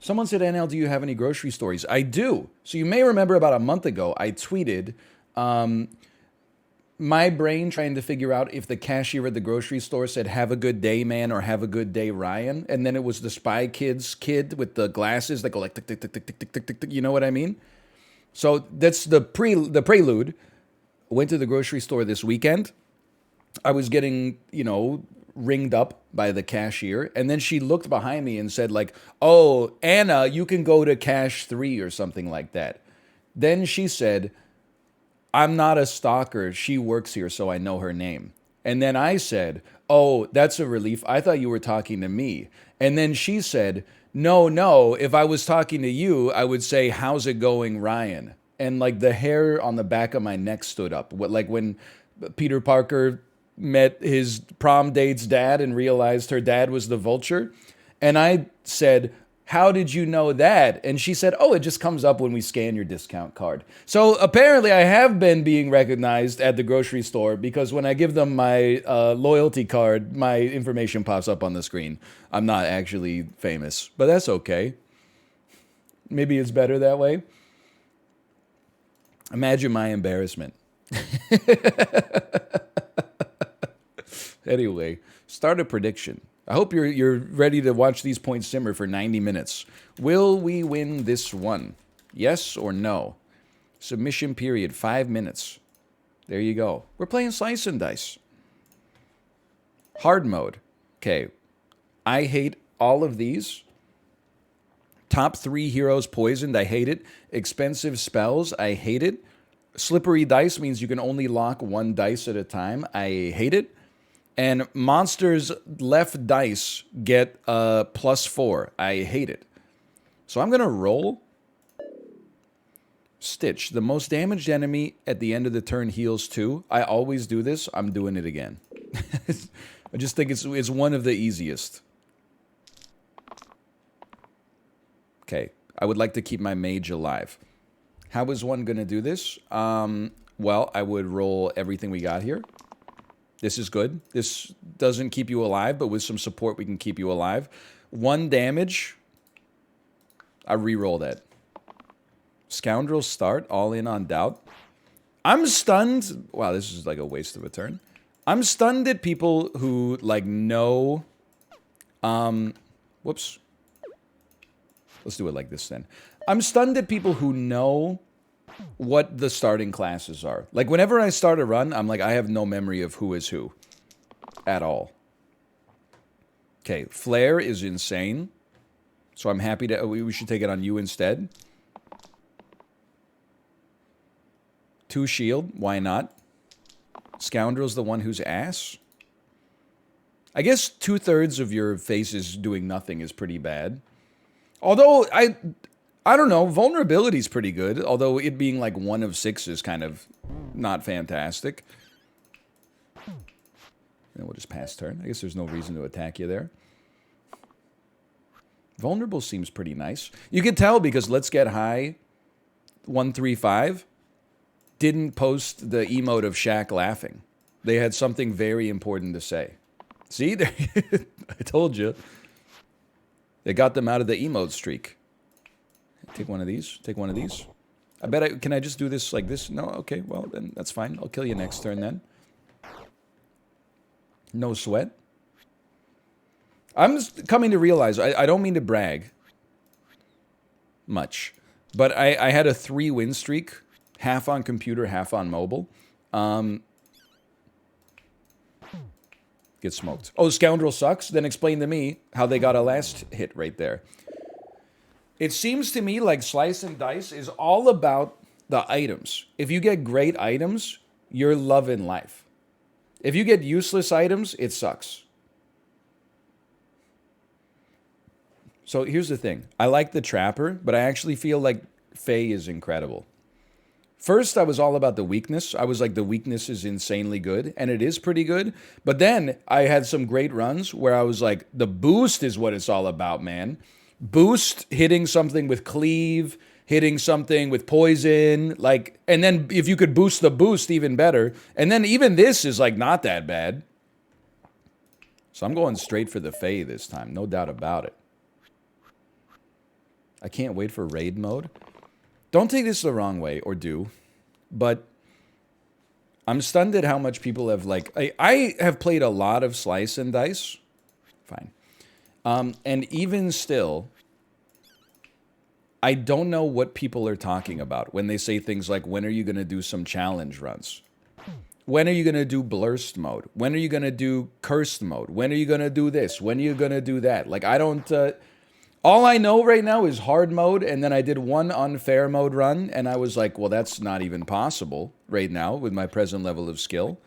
Someone said, NL, do you have any grocery stories? I do. So you may remember about a month ago, I tweeted my brain trying to figure out if the cashier at the grocery store said, have a good day, man, or have a good day, Ryan. And then it was the Spy Kids kid with the glasses that go like, tick, tick, tick, tick, tick, tick, tick, tick, tick. You know what I mean? So that's the prelude. Went to the grocery store this weekend. I was getting, ringed up by the cashier. And then she looked behind me and said like, oh, Anna, you can go to cash 3 or something like that. Then she said, I'm not a stalker. She works here, so I know her name. And then I said, oh, that's a relief. I thought you were talking to me. And then she said, no, if I was talking to you, I would say, how's it going, Ryan? And like the hair on the back of my neck stood up. Like when Peter Parker met his prom date's dad and realized her dad was the Vulture. And I said, how did you know that? And she said, oh, it just comes up when we scan your discount card. So apparently I have been being recognized at the grocery store because when I give them my loyalty card, my information pops up on the screen. I'm not actually famous, but that's okay. Maybe it's better that way. Imagine my embarrassment. Anyway, start a prediction. I hope you're ready to watch these points simmer for 90 minutes. Will we win this one? Yes or no? Submission period, 5 minutes. There you go. We're playing Slice and Dice. Hard mode. Okay. I hate all of these. Top 3 heroes poisoned. I hate it. Expensive spells. I hate it. Slippery dice means you can only lock 1 dice at a time. I hate it. And monsters left dice get +4. I hate it. So I'm going to roll. Stitch. The most damaged enemy at the end of the turn heals 2. I always do this. I'm doing it again. I just think it's one of the easiest. Okay. I would like to keep my mage alive. How is one going to do this? Well, I would roll everything we got here. This is good. This doesn't keep you alive, but with some support, we can keep you alive. 1 damage. I re-roll that. Scoundrel start, all in on doubt. I'm stunned. Wow, this is like a waste of a turn. I'm stunned at people who, like, know... Whoops. Let's do it like this, then. I'm stunned at people who know what the starting classes are. Like, whenever I start a run, I'm like, I have no memory of who is who. At all. Okay, Flare is insane. So I'm happy to... we should take it on you instead. 2 shield, why not? Scoundrel's the one who's ass. I guess 2/3 of your faces doing nothing is pretty bad. Although, I don't know, vulnerability's pretty good. Although it being like 1 of 6 is kind of not fantastic. And we'll just pass turn. I guess there's no reason to attack you there. Vulnerable seems pretty nice. You can tell because Let's Get High 135 didn't post the emote of Shaq laughing. They had something very important to say. See? I told you. They got them out of the emote streak. Take one of these. Take one of these. I bet can I just do this like this? No? Okay, well, then that's fine. I'll kill you next turn then. No sweat. I'm just coming to realize, I don't mean to brag much, but I had a 3-win streak, half on computer, half on mobile. Get smoked. Oh, Scoundrel sucks? Then explain to me how they got a last hit right there. It seems to me like Slice and Dice is all about the items. If you get great items, you're loving life. If you get useless items, it sucks. So here's the thing. I like the Trapper, but I actually feel like Faye is incredible. First, I was all about the weakness. I was like, the weakness is insanely good, and it is pretty good. But then I had some great runs where I was like, the boost is what it's all about, man. Boost, hitting something with cleave, hitting something with poison, like, and then if you could boost the boost, even better. And then even this is like not that bad. So I'm going straight for the Fae this time, no doubt about it. I can't wait for raid mode. Don't take this the wrong way, or do, but I'm stunned at how much people have, like... I have played a lot of Slice and Dice. Fine. And even still, I don't know what people are talking about when they say things like, when are you going to do some challenge runs? When are you going to do blurst mode? When are you going to do cursed mode? When are you going to do this? When are you going to do that? Like, I don't... all I know right now is hard mode, and then I did one unfair mode run, and I was like, well, that's not even possible right now with my present level of skill.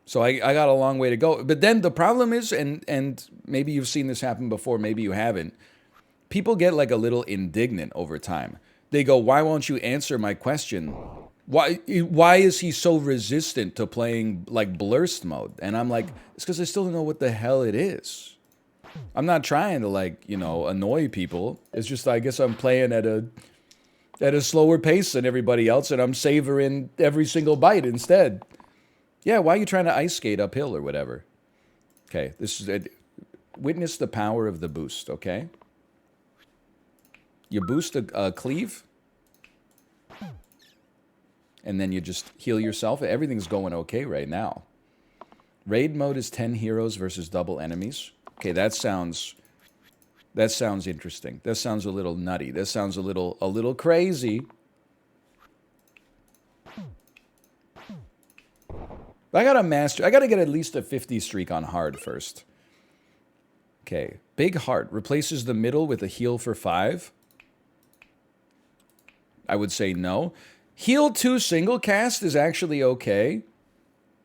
So I got a long way to go. But then the problem is, and maybe you've seen this happen before, maybe you haven't, people get like a little indignant over time. They go, why won't you answer my question? Why is he so resistant to playing like blurst mode? And I'm like, it's because I still don't know what the hell it is. I'm not trying to, like, you know, annoy people. It's just, I guess I'm playing at a slower pace than everybody else, and I'm savoring every single bite instead. Yeah, why are you trying to ice skate uphill or whatever? Okay, this is it. Witness the power of the boost, okay? You boost a cleave, and then you just heal yourself. Everything's going okay right now. Raid mode is 10 heroes versus double enemies. Okay, that sounds interesting. That sounds a little nutty. That sounds a little crazy. I gotta get at least a 50 streak on hard first. Okay, big heart replaces the middle with a heal for 5. I would say no. Heal 2 single cast is actually okay.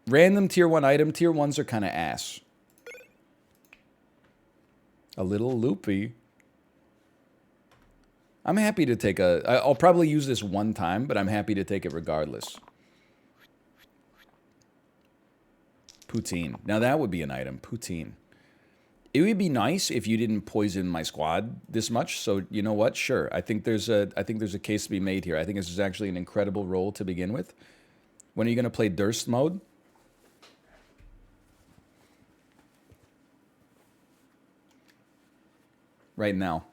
Random tier 1 item. Tier 1s are kind of ass. A little loopy. I'm happy to take I'll probably use this one time, but I'm happy to take it regardless. Poutine. Now that would be an item. Poutine. It would be nice if you didn't poison my squad this much. So you know what? Sure. I think there's a case to be made here. I think this is actually an incredible role to begin with. When are you going to play Durst mode? Right now.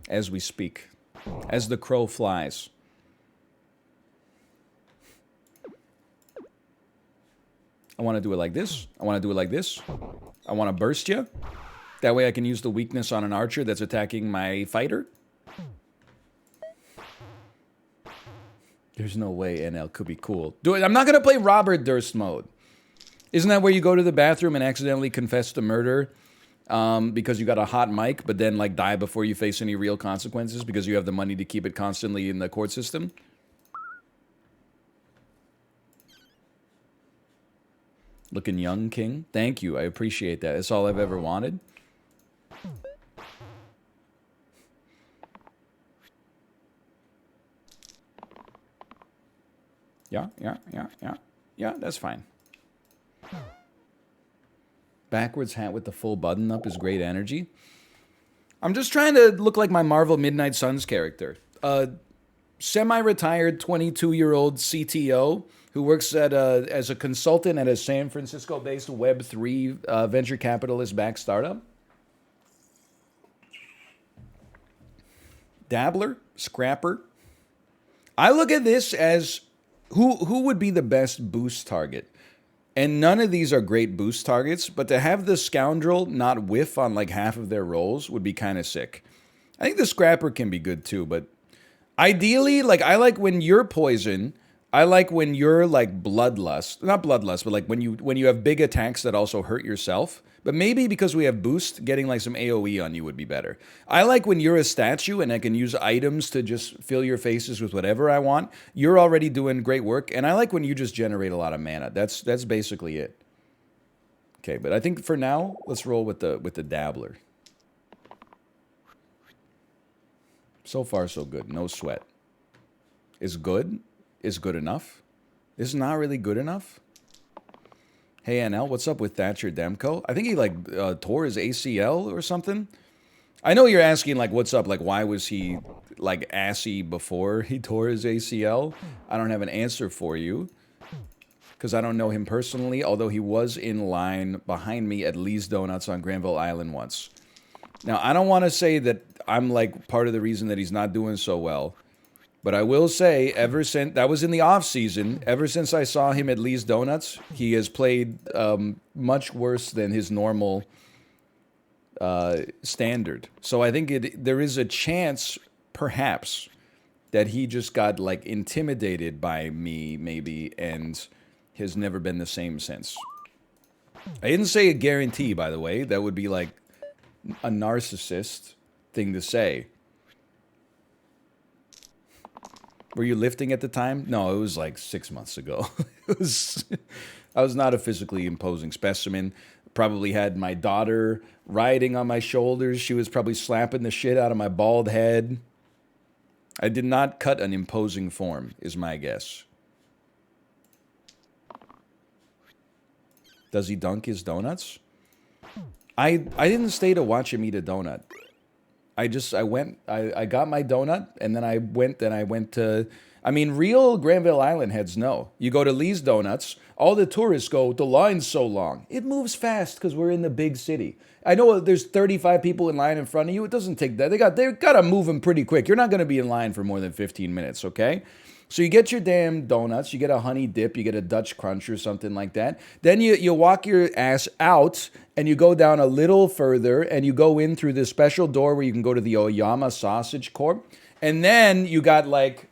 As we speak. As the crow flies. I want to do it like this. I want to do it like this. I want to burst you. That way I can use the weakness on an archer that's attacking my fighter. There's no way NL could be cool. Do it. I'm not going to play Robert Durst mode. Isn't that where you go to the bathroom and accidentally confess to murder because you got a hot mic, but then like die before you face any real consequences because you have the money to keep it constantly in the court system? Looking young, King. Thank you. I appreciate that. That's all I've ever wanted. Yeah. Yeah, that's fine. Backwards hat with the full button up is great energy. I'm just trying to look like my Marvel Midnight Suns character. Semi-retired 22-year-old CTO who works at as a consultant at a San Francisco-based Web3 venture capitalist-backed startup. Dabbler, scrapper. I look at this as who would be the best boost target. And none of these are great boost targets, but to have the scoundrel not whiff on like half of their rolls would be kind of sick. I think the scrapper can be good too, but ideally, like I like when you're poison. I like when you're like bloodlust, not bloodlust, but like when you have big attacks that also hurt yourself. But maybe because we have boost, getting like some AoE on you would be better. I like when you're a statue and I can use items to just fill your faces with whatever I want. You're already doing great work, and I like when you just generate a lot of mana. That's basically it. Okay, but I think for now, let's roll with the dabbler. So far, so good. No sweat. Is good? Is good enough? Is not really good enough? Hey, NL, what's up with Thatcher Demko? I think he, like, tore his ACL or something. I know you're asking, like, what's up? Like, why was he, like, assy before he tore his ACL? I don't have an answer for you. because I don't know him personally, although he was in line behind me at Lee's Donuts on Granville Island once. Now, I don't want to say that I'm like part of the reason that he's not doing so well, but I will say, ever since that was in the off season, ever since I saw him at Lee's Donuts, he has played much worse than his normal standard. So I think there is a chance, perhaps, that he just got like intimidated by me, maybe, and has never been the same since. I didn't say a guarantee, by the way. That would be like a narcissist thing to say. Were you lifting at the time? No, it was like 6 months ago. I was not a physically imposing specimen. Probably had my daughter riding on my shoulders. She was probably slapping the shit out of my bald head. I did not cut an imposing form, is my guess. Does he dunk his donuts? I didn't stay to watch him eat a donut. I got my donut, and then I went to, I mean, real Granville Island heads know. You go to Lee's Donuts, all the tourists go, the line's so long. It moves fast because we're in the big city. I know there's 35 people in line in front of you. It doesn't take that. They got to move them pretty quick. You're not going to be in line for more than 15 minutes, okay? So you get your damn donuts, you get a honey dip, you get a Dutch crunch or something like that. Then you walk your ass out and you go down a little further and you go in through this special door where you can go to the Oyama Sausage Corp. And then you got like,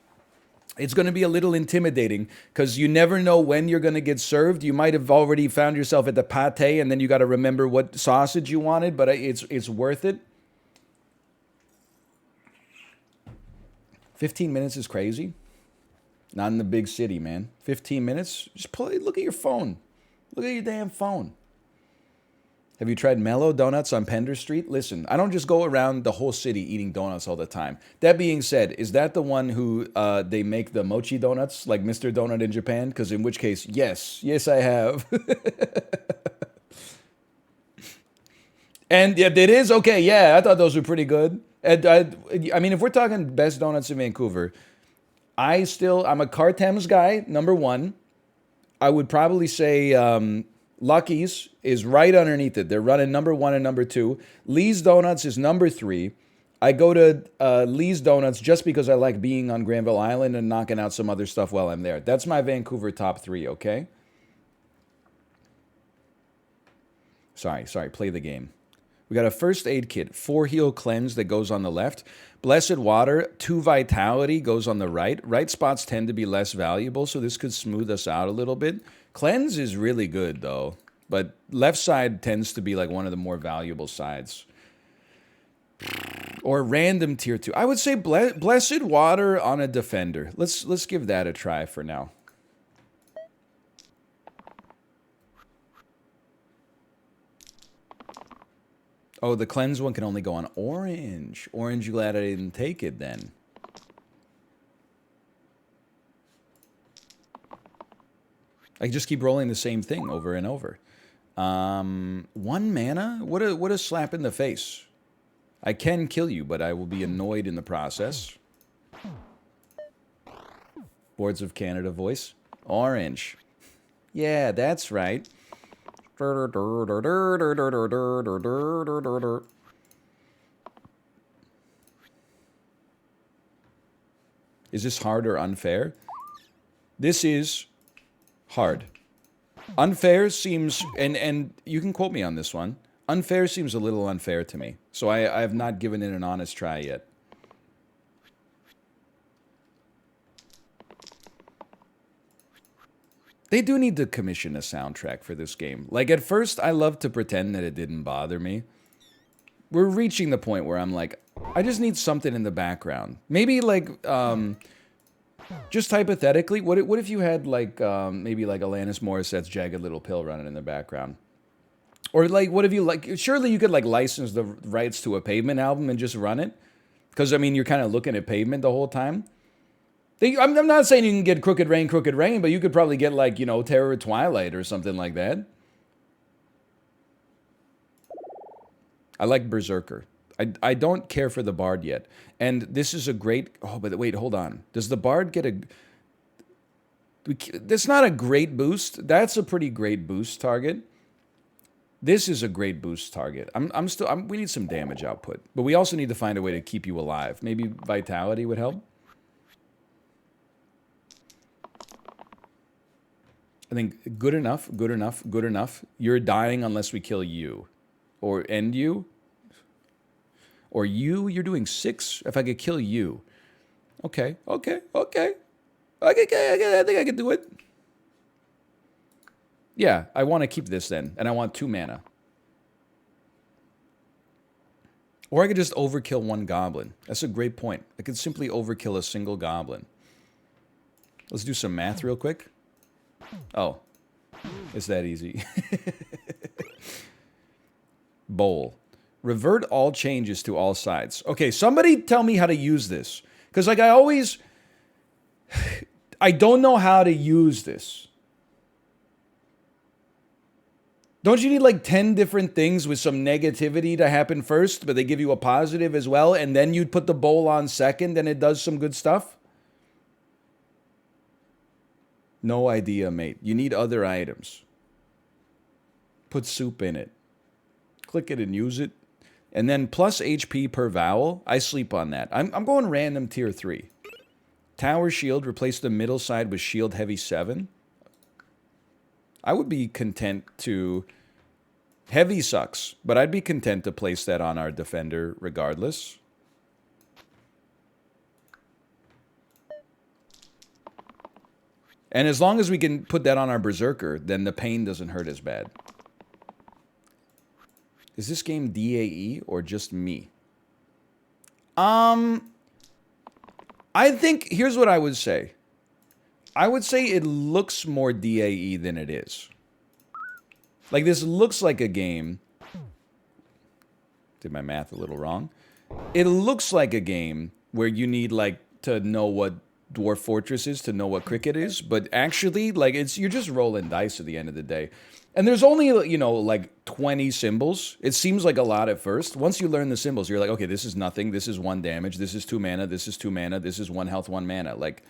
it's going to be a little intimidating because you never know when you're going to get served. You might have already found yourself at the pate and then you got to remember what sausage you wanted, but it's worth it. 15 minutes is crazy. Not in the big city, man. 15 minutes? Just look at your phone. Look at your damn phone. Have you tried Mellow Donuts on Pender Street? Listen, I don't just go around the whole city eating donuts all the time. That being said, is that the one who they make the mochi donuts, like Mr. Donut in Japan? Because in which case, yes. Yes, I have. And yeah, it is? Okay, yeah, I thought those were pretty good. And I mean, if we're talking best donuts in Vancouver, I'm a Cartem's guy, number one. I would probably say Lucky's is right underneath it. They're running number one and number two. Lee's Donuts is number three. I go to Lee's Donuts just because I like being on Granville Island and knocking out some other stuff while I'm there. That's my Vancouver top three, okay? Sorry, play the game. We got a first aid kit, 4 heal cleanse that goes on the left. Blessed water, 2 vitality goes on the right. Right spots tend to be less valuable, so this could smooth us out a little bit. Cleanse is really good, though. But left side tends to be like one of the more valuable sides. Or random tier 2. I would say blessed water on a defender. Let's give that a try for now. Oh, the cleanse one can only go on orange. Orange, glad I didn't take it then. I just keep rolling the same thing over and over. 1 mana? What a slap in the face. I can kill you, but I will be annoyed in the process. Boards of Canada voice. Orange. Yeah, that's right. Is this hard or unfair? This is hard. Unfair seems, and you can quote me on this one, unfair seems a little unfair to me. So I have not given it an honest try yet. They do need to commission a soundtrack for this game. Like, at first, I loved to pretend that it didn't bother me. We're reaching the point where I'm like, I just need something in the background. Maybe, like, just hypothetically, what if you had, like, maybe, like, Alanis Morissette's Jagged Little Pill running in the background? Or, like, what if you, like, surely you could, like, license the rights to a Pavement album and just run it? Because, I mean, you're kind of looking at Pavement the whole time. I'm not saying you can get Crooked Rain, but you could probably get, like, you know, Terror Twilight or something like that. I like Berserker. I don't care for the Bard yet. And this is a great... Oh, but wait, hold on. Does the Bard get a... That's not a great boost. That's a pretty great boost target. This is a great boost target. We need some damage output, but we also need to find a way to keep you alive. Maybe vitality would help. I think good enough, good enough, good enough. You're dying unless we kill you. Or end you. Or you're doing 6. If I could kill you. Okay, okay, okay. I think I could do it. Yeah, I want to keep this then. And I want 2 mana. Or I could just overkill 1 goblin. That's a great point. I could simply overkill a single goblin. Let's do some math real quick. Oh, it's that easy. Bowl. Revert all changes to all sides. Okay, somebody tell me how to use this. Because, like, I don't know how to use this. Don't you need, like, 10 different things with some negativity to happen first, but they give you a positive as well, and then you'd put the bowl on second and it does some good stuff? No idea, mate. You need other items. Put soup in it. Click it and use it. And then plus HP per vowel. I sleep on that. I'm going random tier 3. Tower shield. Replace the middle side with shield heavy 7. I would be content to... Heavy sucks, but I'd be content to place that on our defender regardless. And as long as we can put that on our berserker, then the pain doesn't hurt as bad. Is this game DAE or just me? I think, here's what I would say. I would say it looks more DAE than it is. Like, this looks like a game. Did my math a little wrong? It looks like a game where you need, like, to know what Dwarf Fortress is to know what cricket is, but actually, like, you're just rolling dice at the end of the day. And there's only, you know, like 20 symbols. It seems like a lot at first. Once you learn the symbols, you're like, okay, this is nothing, this is 1 damage, this is 2 mana, this is 2 mana, this is 1 health, 1 mana. Like,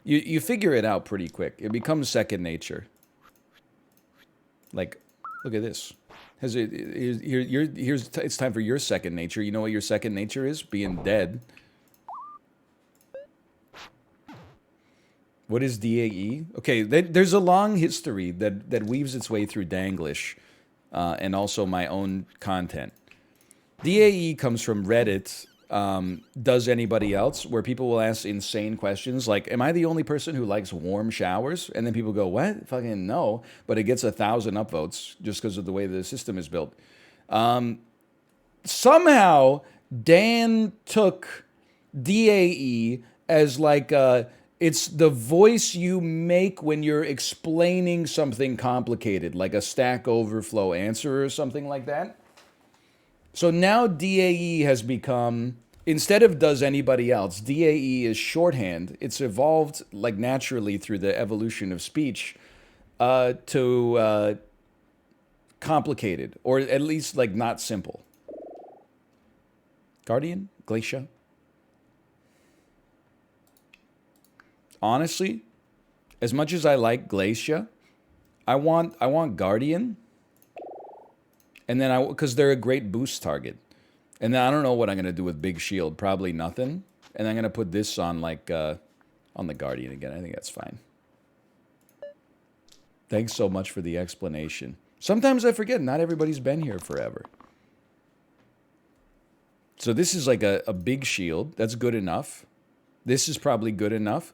you figure it out pretty quick. It becomes second nature. Like, look at this. It's time for your second nature. You know what your second nature is? Being dead. What is DAE? Okay, there's a long history that weaves its way through Danglish and also my own content. DAE comes from Reddit, does anybody else, where people will ask insane questions like, am I the only person who likes warm showers? And then people go, what? Fucking no. But it gets 1,000 upvotes just because of the way the system is built. Somehow, Dan took DAE as like it's the voice you make when you're explaining something complicated, like a Stack Overflow answer or something like that. So now DAE has become, instead of does anybody else, DAE is shorthand. It's evolved like naturally through the evolution of speech to complicated, or at least like not simple. Guardian? Glacia? Honestly, as much as I like Glacia, I want Guardian. And then because they're a great boost target. And then I don't know what I'm going to do with Big Shield. Probably nothing. And I'm going to put this on like on the Guardian again. I think that's fine. Thanks so much for the explanation. Sometimes I forget not everybody's been here forever. So this is like a Big Shield. That's good enough. This is probably good enough.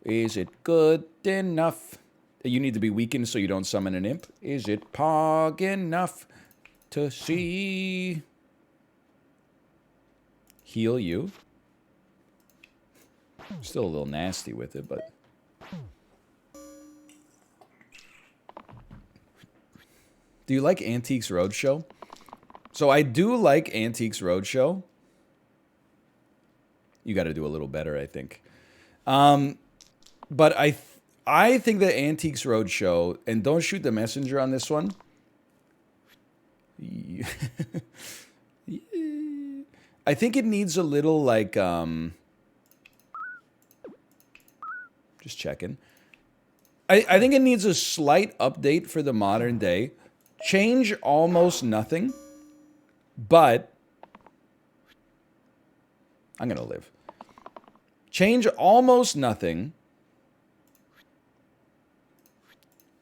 Is it good enough? You need to be weakened so you don't summon an imp. Is it pog enough to see? Heal you. Still a little nasty with it, but... Do you like Antiques Roadshow? So I do like Antiques Roadshow. You got to do a little better, I think. But I think that Antiques Roadshow, and don't shoot the messenger on this one. I think it needs a little like, just checking. I think it needs a slight update for the modern day. Change almost nothing, but I'm going to live. Change almost nothing,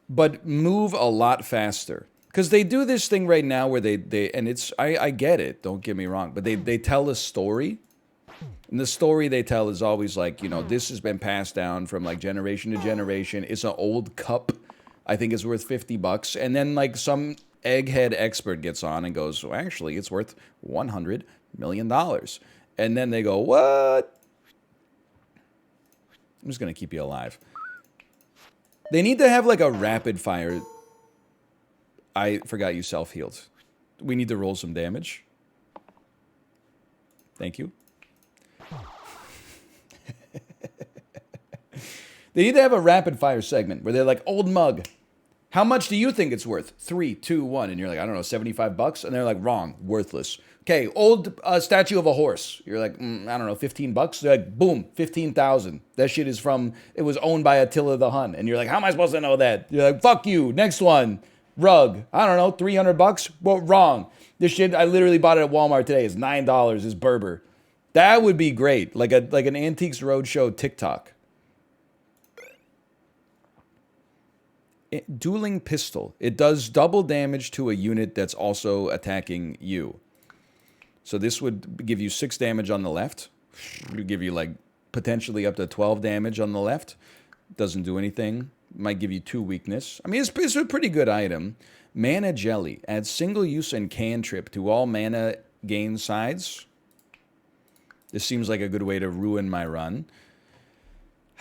but move a lot faster. Because they do this thing right now where they and it's, I get it, don't get me wrong, but they tell a story. And the story they tell is always like, you know, this has been passed down from like generation to generation. It's an old cup. I think it's worth $50. And then like some egghead expert gets on and goes, well, actually, it's worth $100 million. And then they go, what? I'm just going to keep you alive. They need to have like a rapid fire. I forgot you self-healed. We need to roll some damage. Thank you. They need to have a rapid fire segment where they're like, old mug, how much do you think it's worth? 3, 2, 1. And you're like, I don't know, $75? And they're like, wrong, worthless. Okay, old statue of a horse. You're like, I don't know, $15? They're like, boom, 15,000. That shit is from, it was owned by Attila the Hun. And you're like, how am I supposed to know that? You're like, fuck you, next one. Rug, I don't know, $300? Well, wrong. This shit, I literally bought it at Walmart today. It's $9, it's Berber. That would be great, like an Antiques Roadshow TikTok. Dueling pistol. It does double damage to a unit that's also attacking you. So this would give you 6 damage on the left. It would give you like potentially up to 12 damage on the left. Doesn't do anything. Might give you 2 weakness. I mean, it's a pretty good item. Mana Jelly. Adds single use and cantrip to all mana gain sides. This seems like a good way to ruin my run.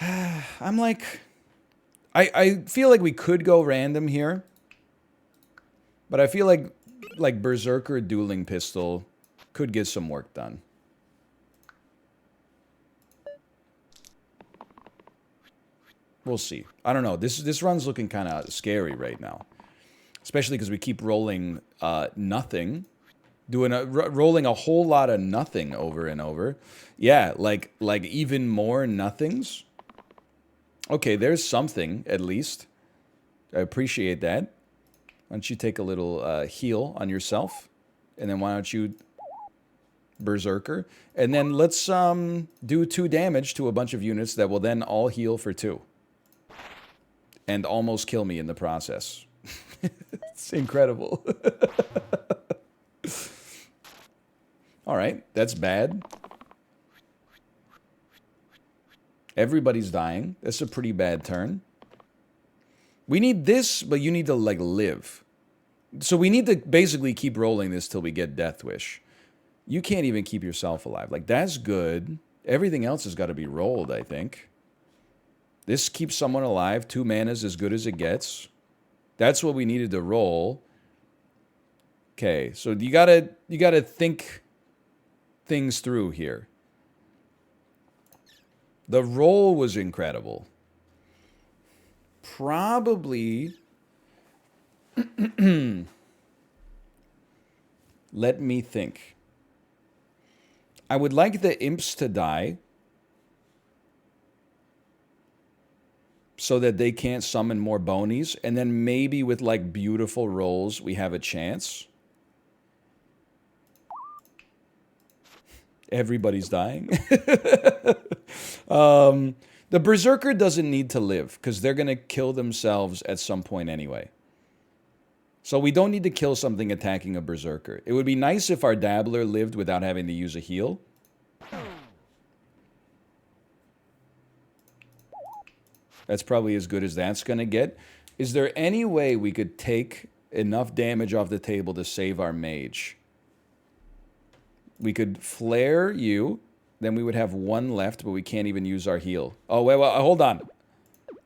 I'm like... I feel like we could go random here. But I feel like Berserker Dueling Pistol could get some work done. We'll see. I don't know. This run's looking kind of scary right now. Especially because we keep rolling nothing. Rolling a whole lot of nothing over and over. Yeah, like even more nothings. Okay, there's something, at least. I appreciate that. Why don't you take a little heal on yourself? And then why don't you Berserker? And then let's do 2 damage to a bunch of units that will then all heal for 2. And almost kill me in the process. It's incredible. Alright, that's bad. Everybody's dying. That's a pretty bad turn. We need this, but you need to, like, live. So we need to basically keep rolling this till we get Death Wish. You can't even keep yourself alive. Like, that's good. Everything else has got to be rolled, I think. This keeps someone alive. 2 mana's as good as it gets. That's what we needed to roll. Okay, so you gotta think things through here. The roll was incredible. Probably... Let me think. I would like the imps to die. So that they can't summon more bonies. And then maybe with like beautiful rolls, we have a chance. Everybody's dying. The Berserker doesn't need to live, because they're going to kill themselves at some point anyway. So we don't need to kill something attacking a Berserker. It would be nice if our Dabbler lived without having to use a heal. That's probably as good as that's going to get. Is there any way we could take enough damage off the table to save our mage? We could flare you, then we would have 1 left, but we can't even use our heal. Oh, wait, hold on.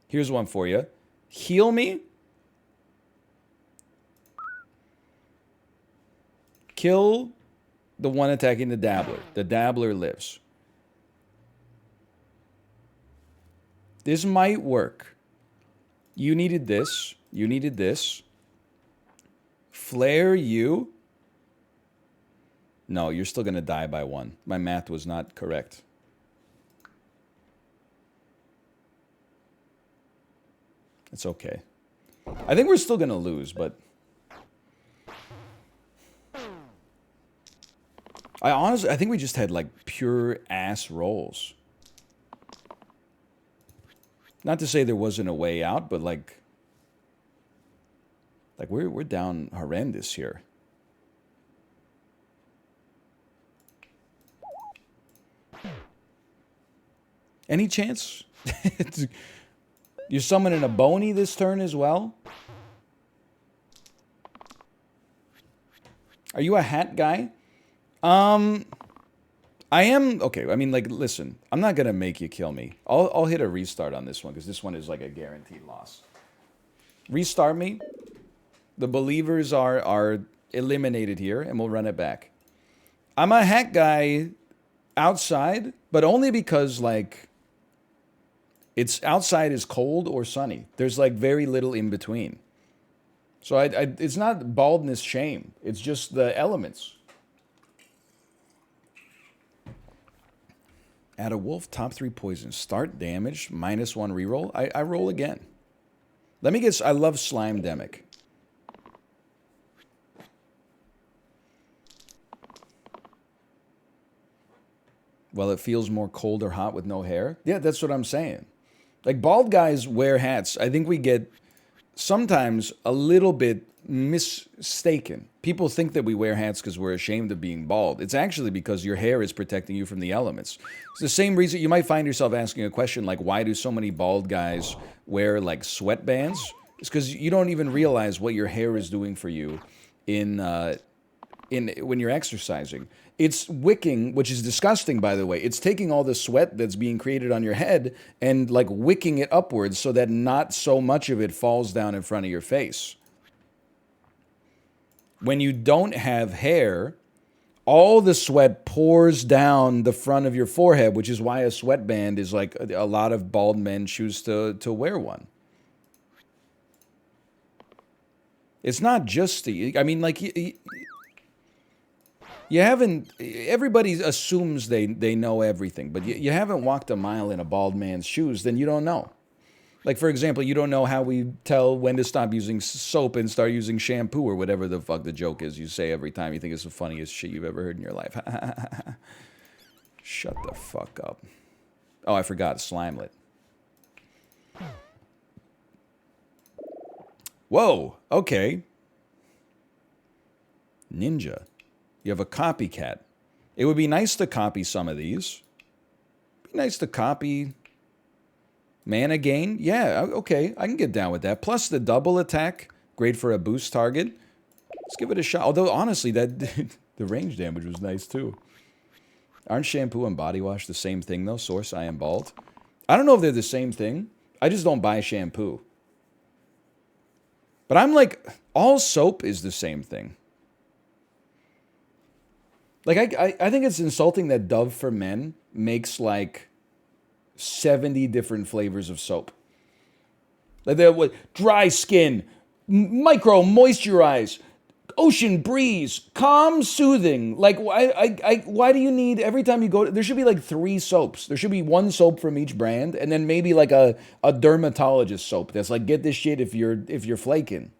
Here's one for you. Heal me. Kill the one attacking the Dabbler. The Dabbler lives. This might work. You needed this. You needed this. Flare you. No, you're still going to die by 1. My math was not correct. It's okay. I think we're still gonna lose, but I think we just had like pure ass rolls. Not to say there wasn't a way out, but like we're down horrendous here. Any chance? You're summoning a Boney this turn as well? Are you a hat guy? I am. Okay, I mean, like, listen. I'm not gonna make you kill me. I'll hit a restart on this one, because this one is like a guaranteed loss. Restart me. The believers are eliminated here, and we'll run it back. I'm a hat guy outside, but only because, like, it's outside is cold or sunny. There's, like, very little in between. So it's not baldness shame. It's just the elements. Add a wolf, top 3 poison. Start damage, -1 reroll. I roll again. Let me guess, I love slime demic. Well, it feels more cold or hot with no hair. Yeah, that's what I'm saying. Like, bald guys wear hats. I think we get sometimes a little bit mistaken. People think that we wear hats because we're ashamed of being bald. It's actually because your hair is protecting you from the elements. It's the same reason you might find yourself asking a question like, why do so many bald guys wear like sweatbands? It's because you don't even realize what your hair is doing for you in when you're exercising. It's wicking, which is disgusting, by the way. It's taking all the sweat that's being created on your head and like wicking it upwards so that not so much of it falls down in front of your face. When you don't have hair, all the sweat pours down the front of your forehead, which is why a sweatband is like a lot of bald men choose to wear one. It's not just the, I mean, like, you haven't, everybody assumes they know everything, but you haven't walked a mile in a bald man's shoes, then you don't know. Like, for example, you don't know how we tell when to stop using soap and start using shampoo or whatever the fuck the joke is you say every time you think it's the funniest shit you've ever heard in your life. Shut the fuck up. Oh, I forgot, Slimelet. Whoa, okay. Ninja. You have a copycat. It would be nice to copy some of these. Be nice to copy mana gain. Yeah, okay, I can get down with that. Plus the double attack, great for a boost target. Let's give it a shot. Although, honestly, that the range damage was nice, too. Aren't shampoo and body wash the same thing, though? Source, I am bald. I don't know if they're the same thing. I just don't buy shampoo. But I'm like, all soap is the same thing. Like, I think it's insulting that Dove for Men makes, like, 70 different flavors of soap. Like, they're what? Dry skin, micro moisturize, ocean breeze, calm soothing. Like, why do you need, every time you go, there should be, like, 3 soaps. There should be 1 soap from each brand, and then maybe, like, a dermatologist soap that's like, get this shit if you're flaking.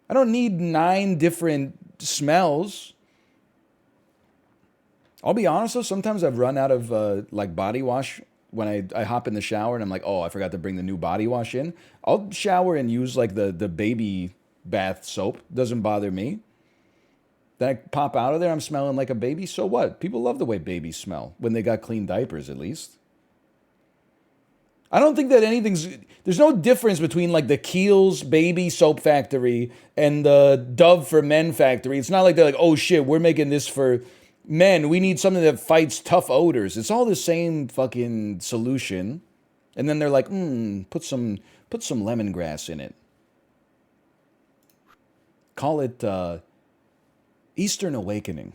I don't need 9 different smells. I'll be honest though, sometimes I've run out of like body wash when I hop in the shower and I'm like, oh, I forgot to bring the new body wash in. I'll shower and use like the baby bath soap. Doesn't bother me. Then I pop out of there, I'm smelling like a baby. So what? People love the way babies smell when they got clean diapers at least. I don't think that there's no difference between like the Kiehl's baby soap factory and the Dove for Men factory. It's not like they're like, oh shit, we're making this for men, we need something that fights tough odors. It's all the same fucking solution. And then they're like, put some lemongrass in it. Call it Eastern Awakening.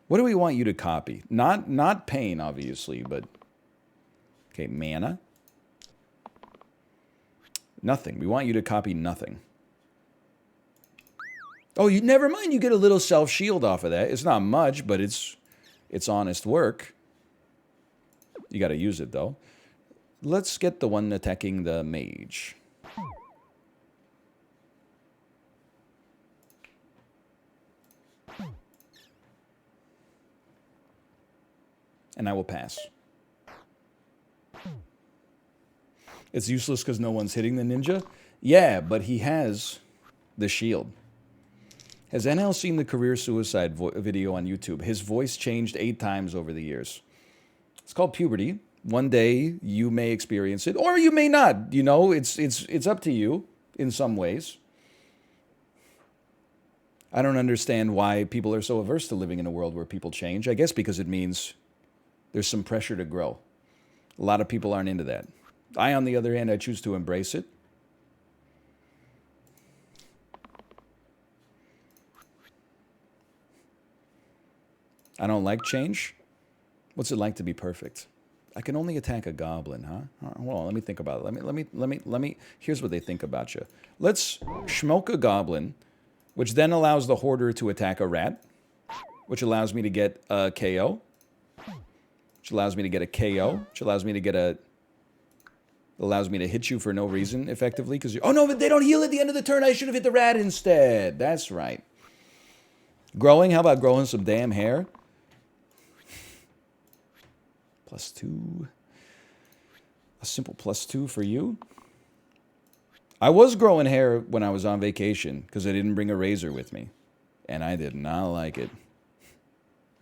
What do we want you to copy? Not pain, obviously, but okay, mana. Nothing. We want you to copy nothing. Oh, you never mind. You get a little self-shield off of that. It's not much, but it's honest work. You got to use it, though. Let's get the one attacking the mage. And I will pass. It's useless because no one's hitting the ninja? Yeah, but he has the shield. Has NL seen the career suicide video on YouTube? His voice changed 8 times over the years. It's called Puberty. One day you may experience it, or you may not. You know, it's up to you in some ways. I don't understand why people are so averse to living in a world where people change. I guess because it means there's some pressure to grow. A lot of people aren't into that. I, on the other hand, I choose to embrace it. I don't like change. What's it like to be perfect? I can only attack a goblin, huh? Hold on, let me think about it. Let me. Here's what they think about you. Let's smoke a goblin, which then allows the hoarder to attack a rat, which allows me to get a KO, which allows me to get a KO, which allows me to get a. Allows me to hit you for no reason, effectively, because you. Oh no, but they don't heal at the end of the turn. I should have hit the rat instead. That's right. Growing. How about growing some damn hair? +2. A simple +2 for you. I was growing hair when I was on vacation because I didn't bring a razor with me. And I did not like it.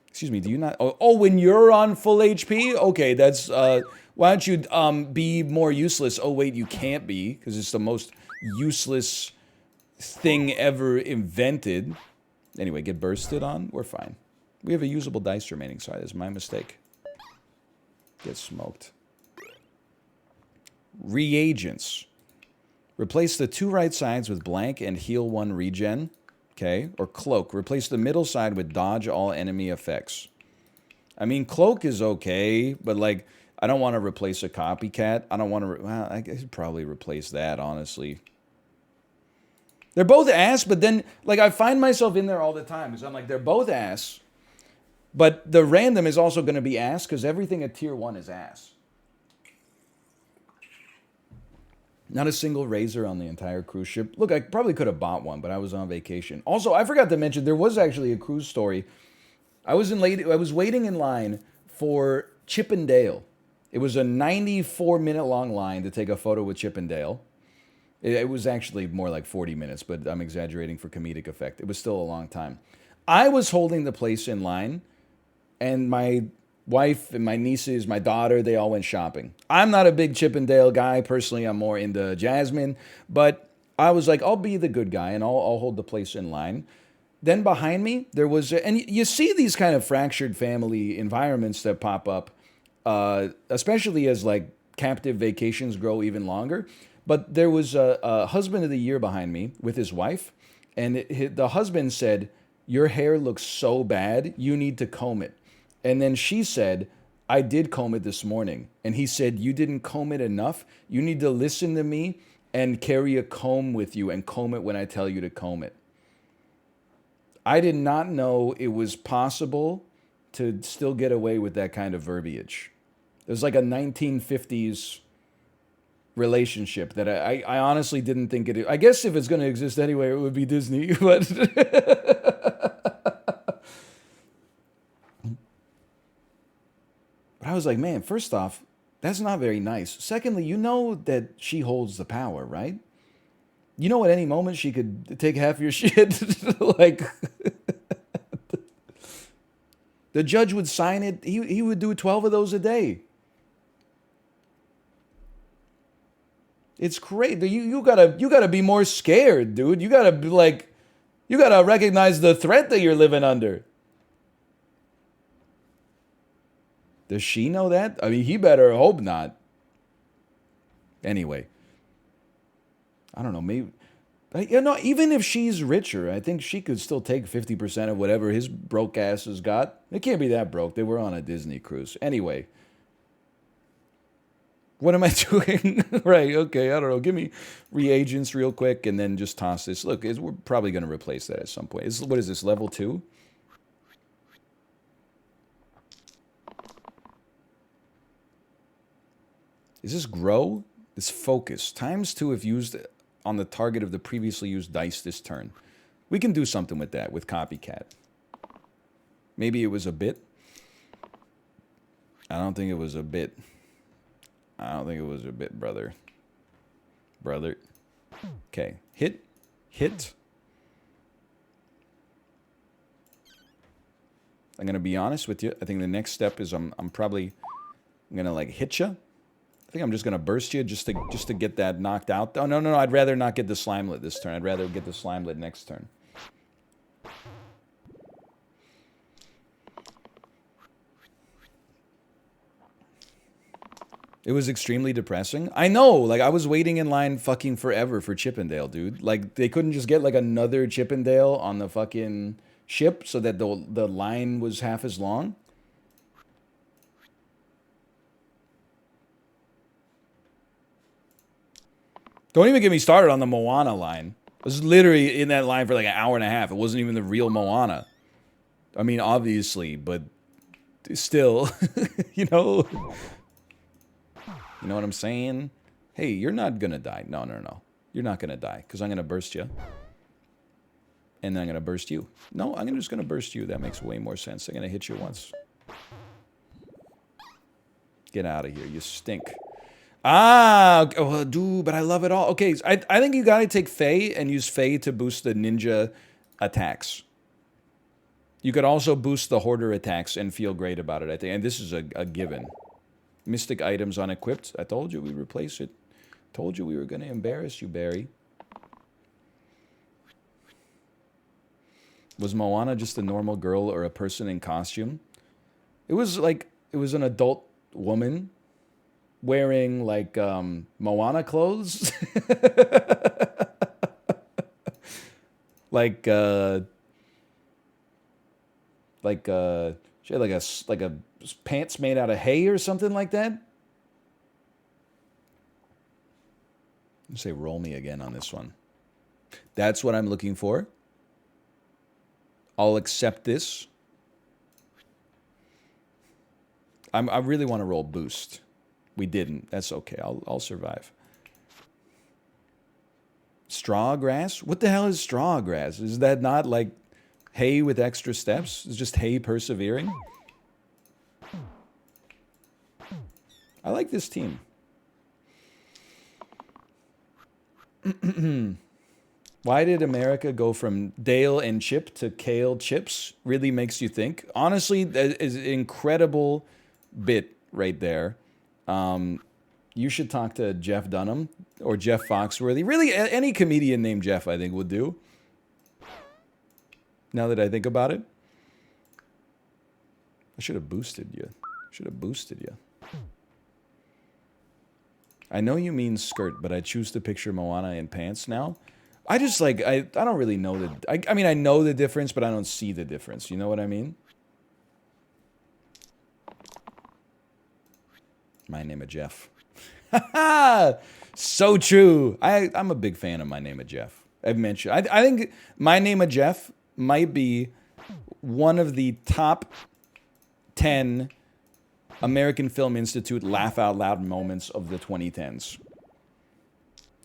Excuse me, do you not? Oh, when you're on full HP? Okay, that's, why don't you be more useless? Oh, wait, you can't be because it's the most useless thing ever invented. Anyway, get bursted on? We're fine. We have a usable dice remaining. Sorry, that's my mistake. Get smoked. Reagents. Replace the 2 right sides with blank and heal 1 regen. Okay. Or cloak. Replace the middle side with dodge all enemy effects. I mean, cloak is okay, but like, I don't want to replace a copycat. I don't want to. Well, I could probably replace that, honestly. They're both ass, but then, like, I find myself in there all the time because I'm like, they're both ass. But the random is also going to be ass because everything at tier 1 is ass. Not a single razor on the entire cruise ship. Look, I probably could have bought one, but I was on vacation. Also, I forgot to mention, there was actually a cruise story. I was waiting in line for Chip and Dale. It was a 94-minute long line to take a photo with Chip and Dale. It was actually more like 40 minutes, but I'm exaggerating for comedic effect. It was still a long time. I was holding the place in line. And my wife and my nieces, my daughter, they all went shopping. I'm not a big Chip and Dale guy. Personally, I'm more into Jasmine. But I was like, I'll be the good guy, and I'll hold the place in line. Then behind me, there was... And you see these kind of fractured family environments that pop up, especially as, like, captive vacations grow even longer. But there was a husband of the year behind me with his wife. And the husband said, "Your hair looks so bad, you need to comb it." And then she said, "I did comb it this morning." And he said, "You didn't comb it enough. You need to listen to me and carry a comb with you and comb it when I tell you to comb it." I did not know it was possible to still get away with that kind of verbiage. It was like a 1950s relationship that I honestly didn't think it... I guess if it's going to exist anyway, it would be Disney, but... But I was like, man, first off, that's not very nice. Secondly, you know that she holds the power, right? You know at any moment she could take half your shit. Like, the judge would sign it. He would do 12 of those a day. It's crazy. You gotta be more scared, dude. You gotta be like, you gotta recognize the threat that you're living under. Does she know that? I mean, he better hope not. Anyway, I don't know. Maybe, you know, even if she's richer, I think she could still take 50% of whatever his broke ass has got. It can't be that broke. They were on a Disney cruise. Anyway, what am I doing? Right, okay, I don't know. Give me reagents real quick and then just toss this. Look, we're probably going to replace that at some point. What is this, level 2? Is this grow? It's focus. ×2 if used on the target of the previously used dice this turn. We can do something with that, with copycat. Maybe it was a bit. I don't think it was a bit. I don't think it was a bit, brother. Brother. Okay. Hit. Hit. I'm going to be honest with you. I think the next step is I'm going to like hit you. I think I'm just going to burst you just to get that knocked out. Oh, no. I'd rather not get the Slimelet this turn. I'd rather get the Slimelet next turn. It was extremely depressing. I know, like, I was waiting in line fucking forever for Chippendale, dude. Like, they couldn't just get, like, another Chippendale on the fucking ship so that the line was half as long. Don't even get me started on the Moana line. I was literally in that line for, like, an hour and a half. It wasn't even the real Moana. I mean, obviously, but still, you know... You know what I'm saying? Hey, you're not gonna die. No. You're not gonna die, because I'm gonna burst you. And then I'm gonna burst you. No, I'm just gonna burst you. That makes way more sense. I'm gonna hit you once. Get out of here. You stink. Ah, oh, dude, but I love it all. Okay, I think you gotta take Fae and use Fae to boost the ninja attacks. You could also boost the hoarder attacks and feel great about it, I think. And this is a given. Mystic items unequipped. I told you we'd replace it. Told you we were going to embarrass you, Barry. Was Moana just a normal girl or a person in costume? It was like, it was an adult woman wearing like Moana clothes. like she had like a pants made out of hay or something like that. Let's say roll me again on this one. That's what I'm looking for. I'll accept this. I really want to roll boost. We didn't. That's okay. I'll survive. Straw grass? What the hell is straw grass? Is that not like hay with extra steps? It's just hay persevering? I like this team. Why did America go from Dale and Chip to Kale Chips? Really makes you think. Honestly, that is an incredible bit right there. You should talk to Jeff Dunham or Jeff Foxworthy. Really, any comedian named Jeff, I think, would do. Now that I think about it. I should have boosted you. I know you mean skirt, but I choose to picture Moana in pants now. I just like, I don't really know the, I mean, I know the difference, but I don't see the difference. You know what I mean? My Name of Jeff. So true. I'm a big fan of My Name of Jeff. I've mentioned, I think My Name of Jeff might be one of the top 10 American Film Institute laugh out loud moments of the 2010s.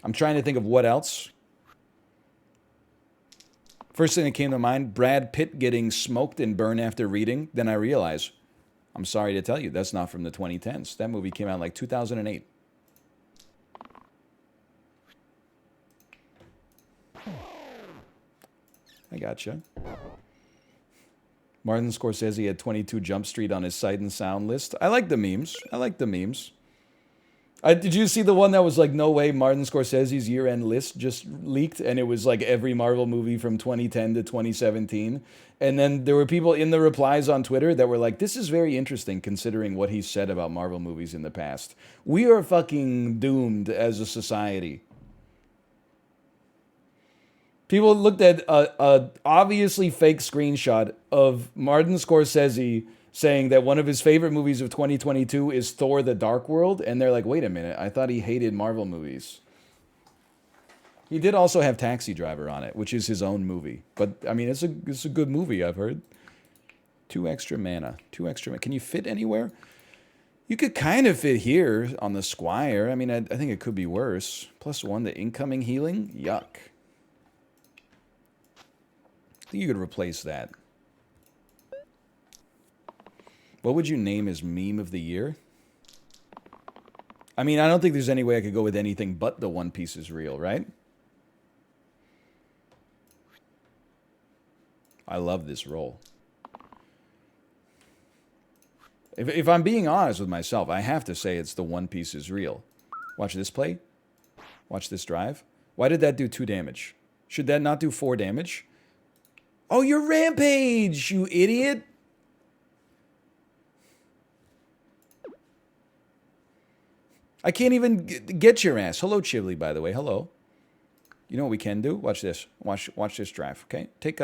I'm trying to think of what else. First thing that came to mind, Brad Pitt getting smoked and burned after reading. Then I realized, I'm sorry to tell you, that's not from the 2010s. That movie came out like 2008. I gotcha. Martin Scorsese had 22 Jump Street on his Sight and Sound list. I like the memes. Did you see the one that was like, no way, Martin Scorsese's year-end list just leaked, and it was like every Marvel movie from 2010 to 2017? And then there were people in the replies on Twitter that were like, this is very interesting considering what he said about Marvel movies in the past. We are fucking doomed as a society. People looked at a obviously fake screenshot of Martin Scorsese saying that one of his favorite movies of 2022 is Thor: The Dark World, and they're like, wait a minute, I thought he hated Marvel movies. He did also have Taxi Driver on it, which is his own movie. But, I mean, it's a good movie, I've heard. 2 extra mana. Can you fit anywhere? You could kind of fit here on the squire. I mean, I think it could be worse. +1 to incoming healing? Yuck. I think you could replace that. What would you name as meme of the year? I mean, I don't think there's any way I could go with anything but the One Piece is real, right? I love this roll. If I'm being honest with myself, I have to say it's the One Piece is real. Watch this play. Watch this drive. Why did that do 2 damage? Should that not do 4 damage? Oh, you're Rampage, you idiot! I can't even get your ass. Hello, Chibli, by the way. Hello. You know what we can do? Watch this. Watch this drive, okay? Take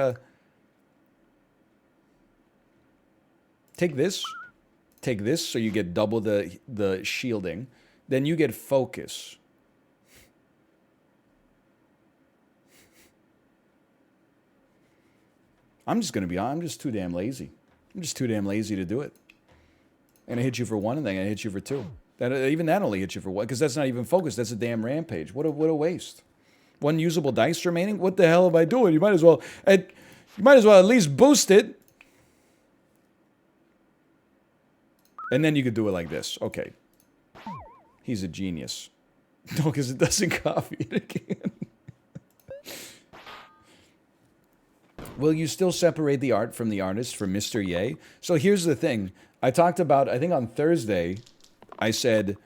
this. Take this so you get double the shielding. Then you get focus. I'm just too damn lazy. I'm just too damn lazy to do it. I'm gonna hit you for 1 and then I'm gonna hit you for 2. Even that only hits you for 1, because that's not even focus. That's a damn rampage. What a waste. 1 usable dice remaining. What the hell am I doing? You might as well at least boost it. And then you could do it like this. Okay. He's a genius. No, because it doesn't copy it again. Will you still separate the art from the artist for Mr. Ye? So here's the thing. I talked about, I think on Thursday, I said,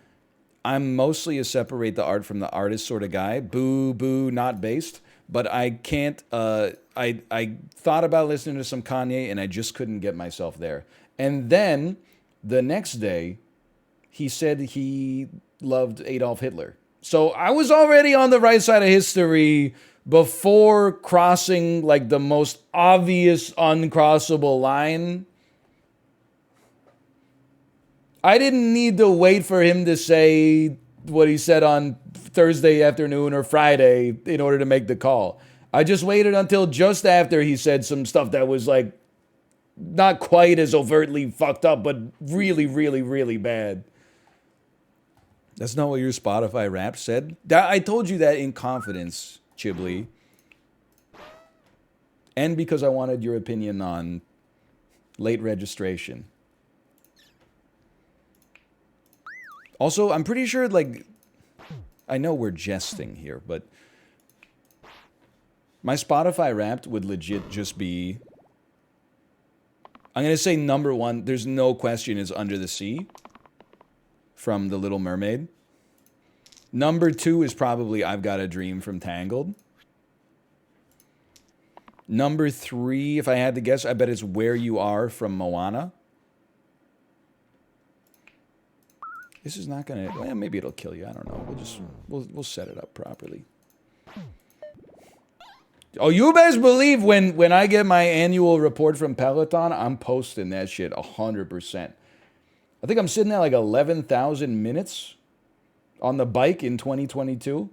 I'm mostly a separate the art from the artist sort of guy. Boo, boo, not based. But I can't, I thought about listening to some Kanye and I just couldn't get myself there. And then the next day, he said he loved Adolf Hitler. So I was already on the right side of history before crossing like the most obvious uncrossable line. I didn't need to wait for him to say what he said on Thursday afternoon or Friday in order to make the call. I just waited until just after he said some stuff that was like not quite as overtly fucked up, but really, really, really bad. That's not what your Spotify rap said. I told you that in confidence, Chibli. And because I wanted your opinion on late registration. Also, I'm pretty sure, like, I know we're jesting here, but my Spotify Wrapped would legit just be, I'm going to say number 1, there's no question, is Under the Sea from The Little Mermaid. Number 2 is probably I've Got a Dream from Tangled. Number 3, if I had to guess, I bet it's Where You Are from Moana. This is not gonna, well, maybe it'll kill you. I don't know. We'll set it up properly. Oh, you best believe when I get my annual report from Peloton, I'm posting that shit 100%. I think I'm sitting at like 11,000 minutes on the bike in 2022.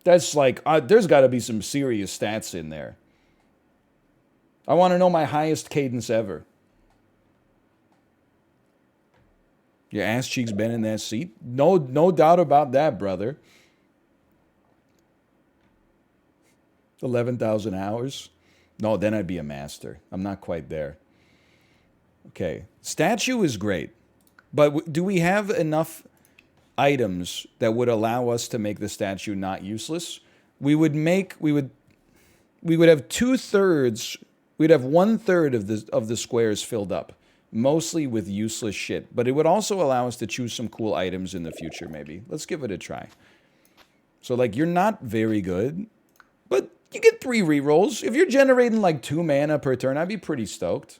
That's like, there's got to be some serious stats in there. I want to know my highest cadence ever. Your ass cheeks been in that seat? No doubt about that, brother. 11,000 hours? No, then I'd be a master. I'm not quite there. Okay. Statue is great. But do we have enough items that would allow us to make the statue not useless? We would have 2/3, we'd have 1/3 of the squares filled up. Mostly with useless shit. But it would also allow us to choose some cool items in the future, maybe. Let's give it a try. So, like, you're not very good, but you get 3 rerolls. If you're generating, like, 2 mana per turn, I'd be pretty stoked.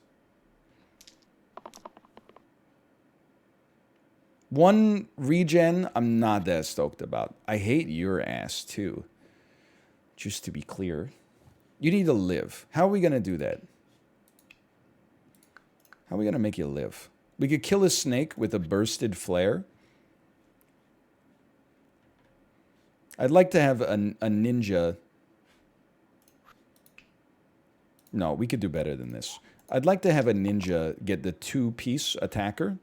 1 regen, I'm not that stoked about. I hate your ass, too. Just to be clear. You need to live. How are we going to do that? How are we going to make you live? We could kill a snake with a bursted flare. I'd like to have a ninja. No, we could do better than this. I'd like to have a ninja get the 2-piece attacker.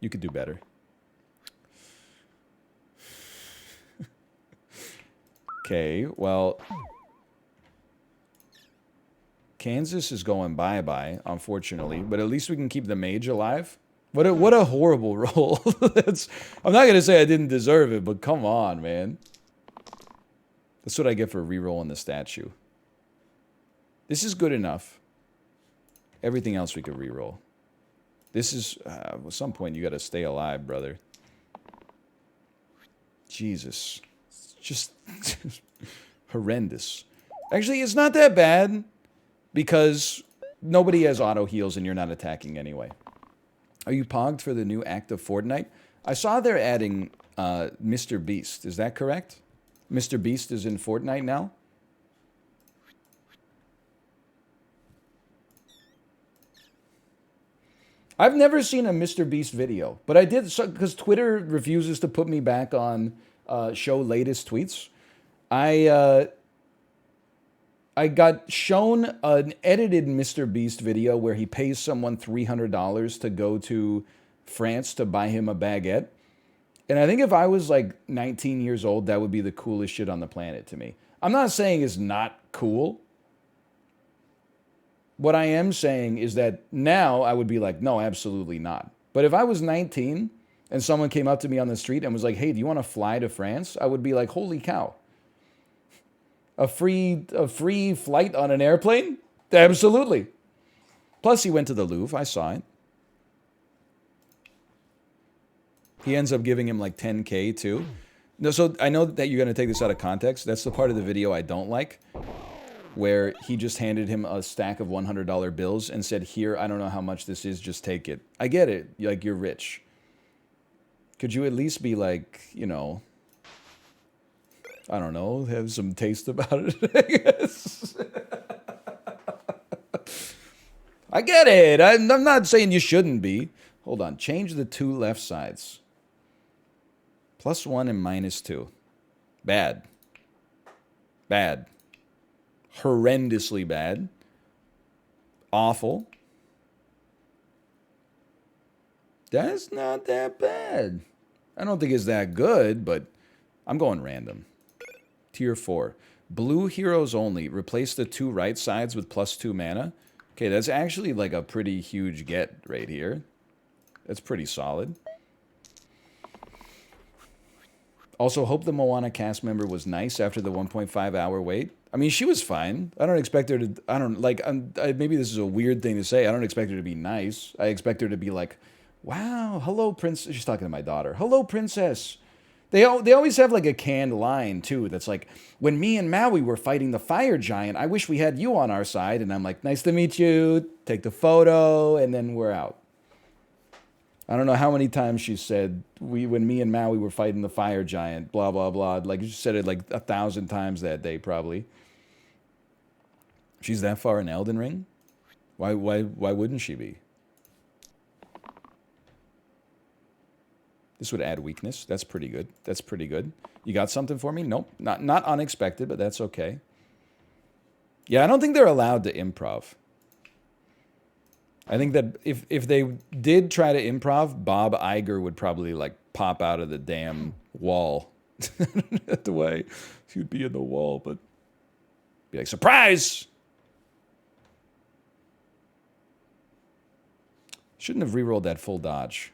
You could do better. Okay, well, Kansas is going bye-bye, unfortunately, but at least we can keep the mage alive. What a horrible roll. I'm not going to say I didn't deserve it, but come on, man. That's what I get for re-rolling the statue. This is good enough. Everything else we could re-roll. This is, at some point, you got to stay alive, brother. Jesus. It's just horrendous. Actually, it's not that bad because nobody has auto heals and you're not attacking anyway. Are you pogged for the new act of Fortnite? I saw they're adding MrBeast. Is that correct? MrBeast is in Fortnite now? I've never seen a MrBeast video, but I did, because Twitter refuses to put me back on show latest tweets. I got shown an edited MrBeast video where he pays someone $300 to go to France to buy him a baguette. And I think if I was like 19 years old, that would be the coolest shit on the planet to me. I'm not saying it's not cool. What I am saying is that now I would be like, no, absolutely not. But if I was 19 and someone came up to me on the street and was like, hey, do you want to fly to France? I would be like, holy cow. A free flight on an airplane? Absolutely. Plus, he went to the Louvre. I saw it. He ends up giving him like 10K too. No, so I know that you're going to take this out of context. That's the part of the video I don't like, where he just handed him a stack of $100 bills and said, here, I don't know how much this is, just take it. I get it. Like, you're rich. Could you at least be like, you know, I don't know, have some taste about it, I guess. I get it. I'm not saying you shouldn't be. Hold on. Change the two left sides. +1 and -2. Bad. Bad. Horrendously bad. Awful. That's not that bad. I don't think it's that good, but I'm going random. Tier 4. Blue heroes only. Replace the two right sides with +2 mana. Okay, that's actually like a pretty huge get right here. That's pretty solid. Also, hope the Moana cast member was nice after the 1.5 hour wait. I mean, she was fine. I don't expect her to, I don't, like, maybe this is a weird thing to say. I don't expect her to be nice. I expect her to be like, wow, hello, princess. She's talking to my daughter. Hello, princess. They always have like a canned line too that's like, when me and Maui were fighting the fire giant, I wish we had you on our side. And I'm like, nice to meet you. Take the photo, and then we're out. I don't know how many times she said, when me and Maui were fighting the fire giant, blah, blah, blah. Like, she said it like 1,000 times that day, probably. She's that far in Elden Ring? Why wouldn't she be? This would add weakness. That's pretty good. That's pretty good. You got something for me? Nope. Not unexpected, but that's okay. Yeah, I don't think they're allowed to improv. I think that if they did try to improv, Bob Iger would probably like pop out of the damn wall. The way he'd be in the wall, but be like, surprise! Shouldn't have re-rolled that full dodge.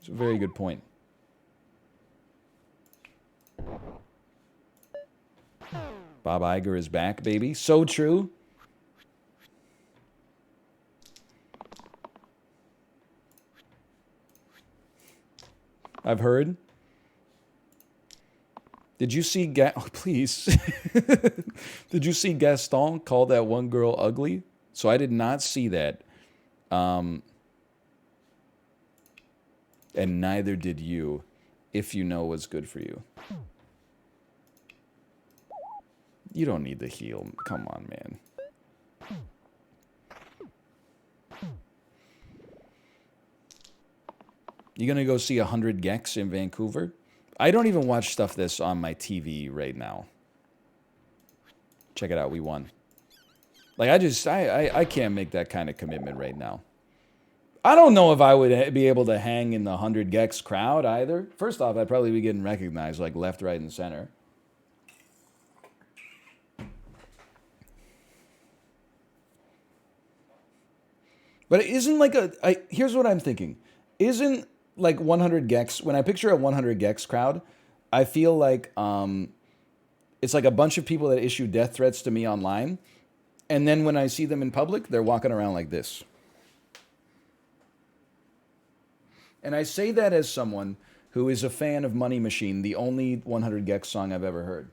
It's a very good point. Bob Iger is back, baby. So true. I've heard. Did you see oh, please. Did you see Gaston call that one girl ugly? So I did not see that. And neither did you, if you know what's good for you. You don't need the heal. Come on, man. You gonna go see 100 Gex in Vancouver? I don't even watch stuff that's on my TV right now. Check it out, we won. Like, I can't make that kind of commitment right now. I don't know if I would be able to hang in the 100 Gex crowd either. First off, I'd probably be getting recognized like left, right, and center. But it isn't like here's what I'm thinking. Isn't like 100 Gex, when I picture a 100 Gex crowd, I feel like it's like a bunch of people that issue death threats to me online. And then when I see them in public, they're walking around like this. And I say that as someone who is a fan of Money Machine, the only 100 Gex song I've ever heard.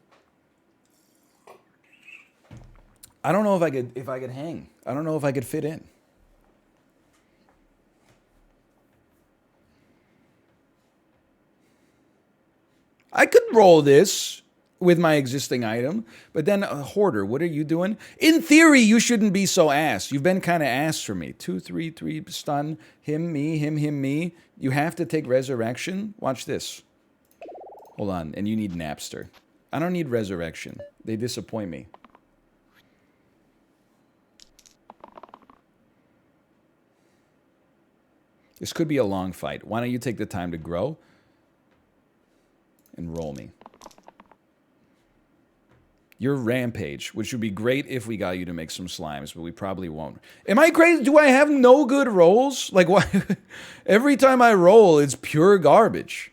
I don't know if I could hang. I don't know if I could fit in. I could roll this with my existing item, but then a hoarder, what are you doing? In theory, you shouldn't be so ass. You've been kind of ass for me. 2, 3, 3, stun, him, me. You have to take resurrection. Watch this. Hold on, and you need Napster. I don't need resurrection. They disappoint me. This could be a long fight. Why don't you take the time to grow and roll me? Your Rampage, which would be great if we got you to make some slimes, but we probably won't. Am I crazy? Do I have no good rolls? Like, why? Every time I roll, it's pure garbage.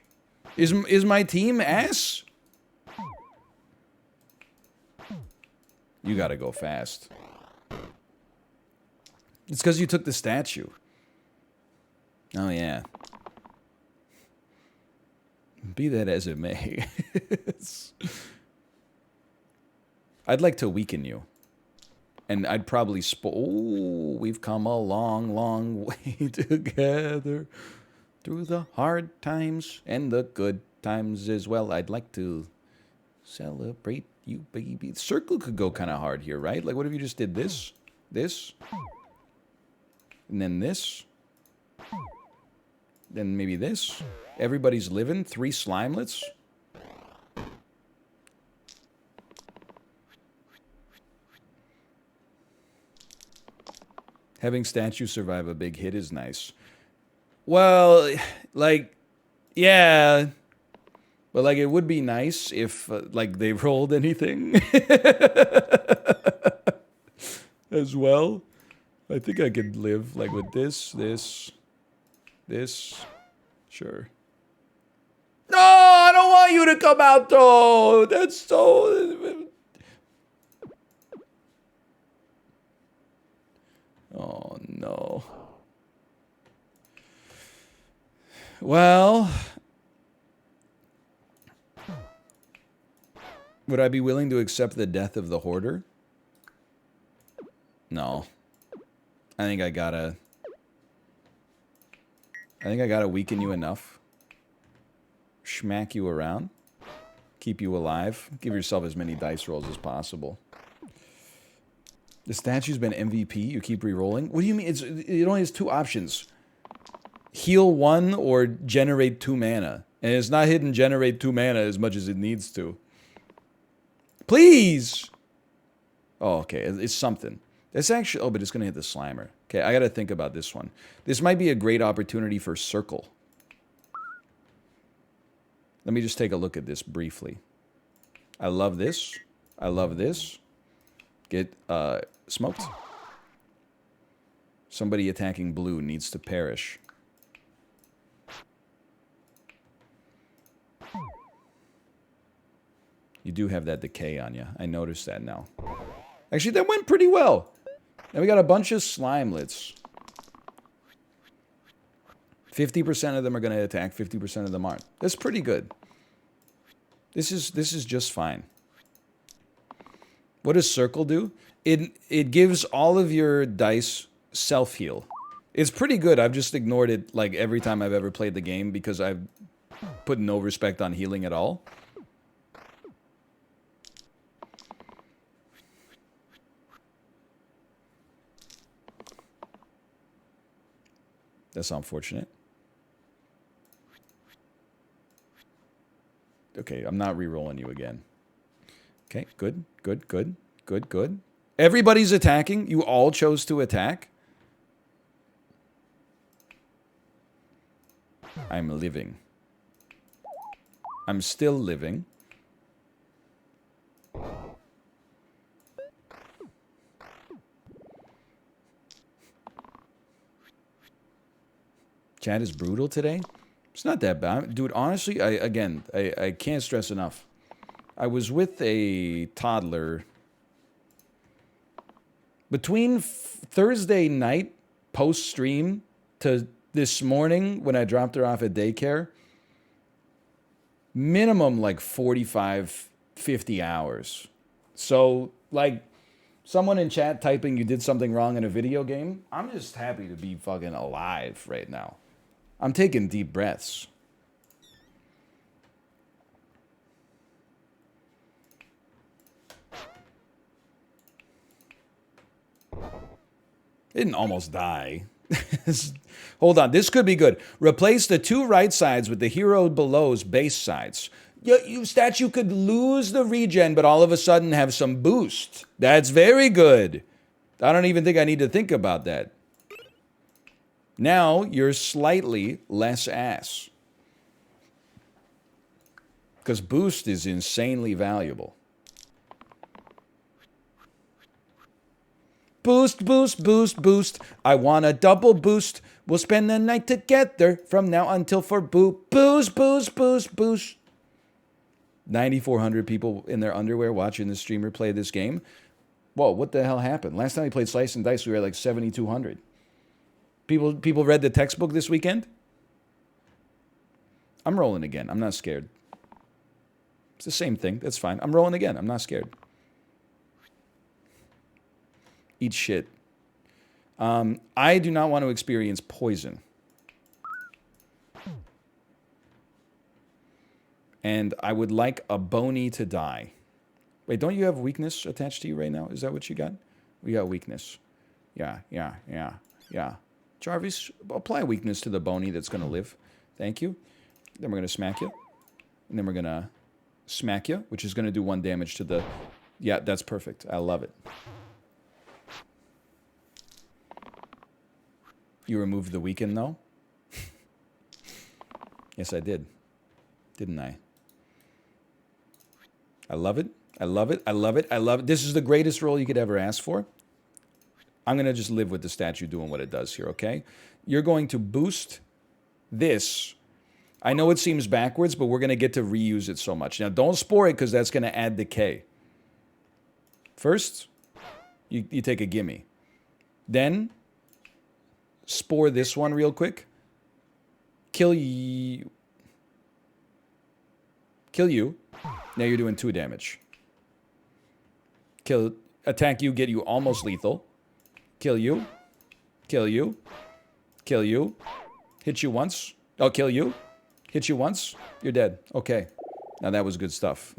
Is my team ass? You gotta go fast. It's because you took the statue. Oh, yeah. Be that as it may. I'd like to weaken you. And I'd probably oh, we've come a long, long way together. Through the hard times and the good times as well. I'd like to celebrate you, baby. Circle could go kind of hard here, right? Like, what if you just did this, this, and then this, then maybe this? Everybody's living. 3 slimelets. Having statues survive a big hit is nice. Well, like, yeah. But, like, it would be nice if, like, they rolled anything. As well. I think I could live, like, with this. Sure. No, I don't want you to come out, though. That's so... Oh, no. Well... Would I be willing to accept the death of the hoarder? No. I think I gotta weaken you enough. Schmack you around. Keep you alive. Give yourself as many dice rolls as possible. The statue's been MVP. You keep re-rolling. What do you mean? It only has 2 options. Heal 1 or generate 2 mana. And it's not hitting generate 2 mana as much as it needs to. Please! Oh, okay. It's something. That's actually... Oh, but it's going to hit the Slimer. Okay, I got to think about this one. This might be a great opportunity for Circle. Let me just take a look at this briefly. I love this. I love this. Get smoked. Somebody attacking blue needs to perish. You do have that decay on you. I noticed that now. Actually, that went pretty well. Now we got a bunch of slimelets. 50% of them are going to attack, 50% of them aren't. That's pretty good. This is just fine. What does Circle do? It gives all of your dice self-heal. It's pretty good. I've just ignored it like every time I've ever played the game because I've put no respect on healing at all. That's unfortunate. Okay, I'm not re-rolling you again. Okay, good. Everybody's attacking. You all chose to attack. I'm living. I'm still living. Chat is brutal today. It's not that bad. Dude, honestly, I can't stress enough. I was with a toddler between Thursday night post-stream to this morning when I dropped her off at daycare. Minimum like 45, 50 hours. So, like, someone in chat typing you did something wrong in a video game, I'm just happy to be fucking alive right now. I'm taking deep breaths. Didn't almost die. Hold on, this could be good. Replace the two right sides with the hero below's base sides. Statue could lose the regen, but all of a sudden have some boost. That's very good. I don't even think I need to think about that. Now you're slightly less ass. Because boost is insanely valuable. Boost, boost, boost, boost. I want a double boost. We'll spend the night together from now until for boost, boost, boost, boost. 9,400 people in their underwear watching the streamer play this game. Whoa, what the hell happened? Last time we played Slice and Dice, we were at like 7,200. People read the textbook this weekend? I'm rolling again. I'm not scared. It's the same thing. That's fine. I'm rolling again. I'm not scared. Eat shit. I do not want to experience poison. And I would like a bony to die. Wait, don't you have weakness attached to you right now? Is that what you got? We got weakness. Yeah. Jarvis, apply weakness to the bony that's going to live. Thank you. Then we're going to smack you. And then we're going to smack you, which is going to do 1 damage to the... Yeah, that's perfect. I love it. You removed the weaken, though? Yes, I did. Didn't I? I love it. I love it. I love it. I love it. This is the greatest roll you could ever ask for. I'm going to just live with the statue doing what it does here, okay? You're going to boost this. I know it seems backwards, but we're going to get to reuse it so much. Now, don't spore it because that's going to add decay. First, you take a gimme. Then, spore this one real quick. Kill you. Now you're doing 2 damage. Attack you, get you almost lethal. Kill you. Kill you. Kill you. Hit you once. Oh, kill you. Hit you once. You're dead. Okay. Now that was good stuff.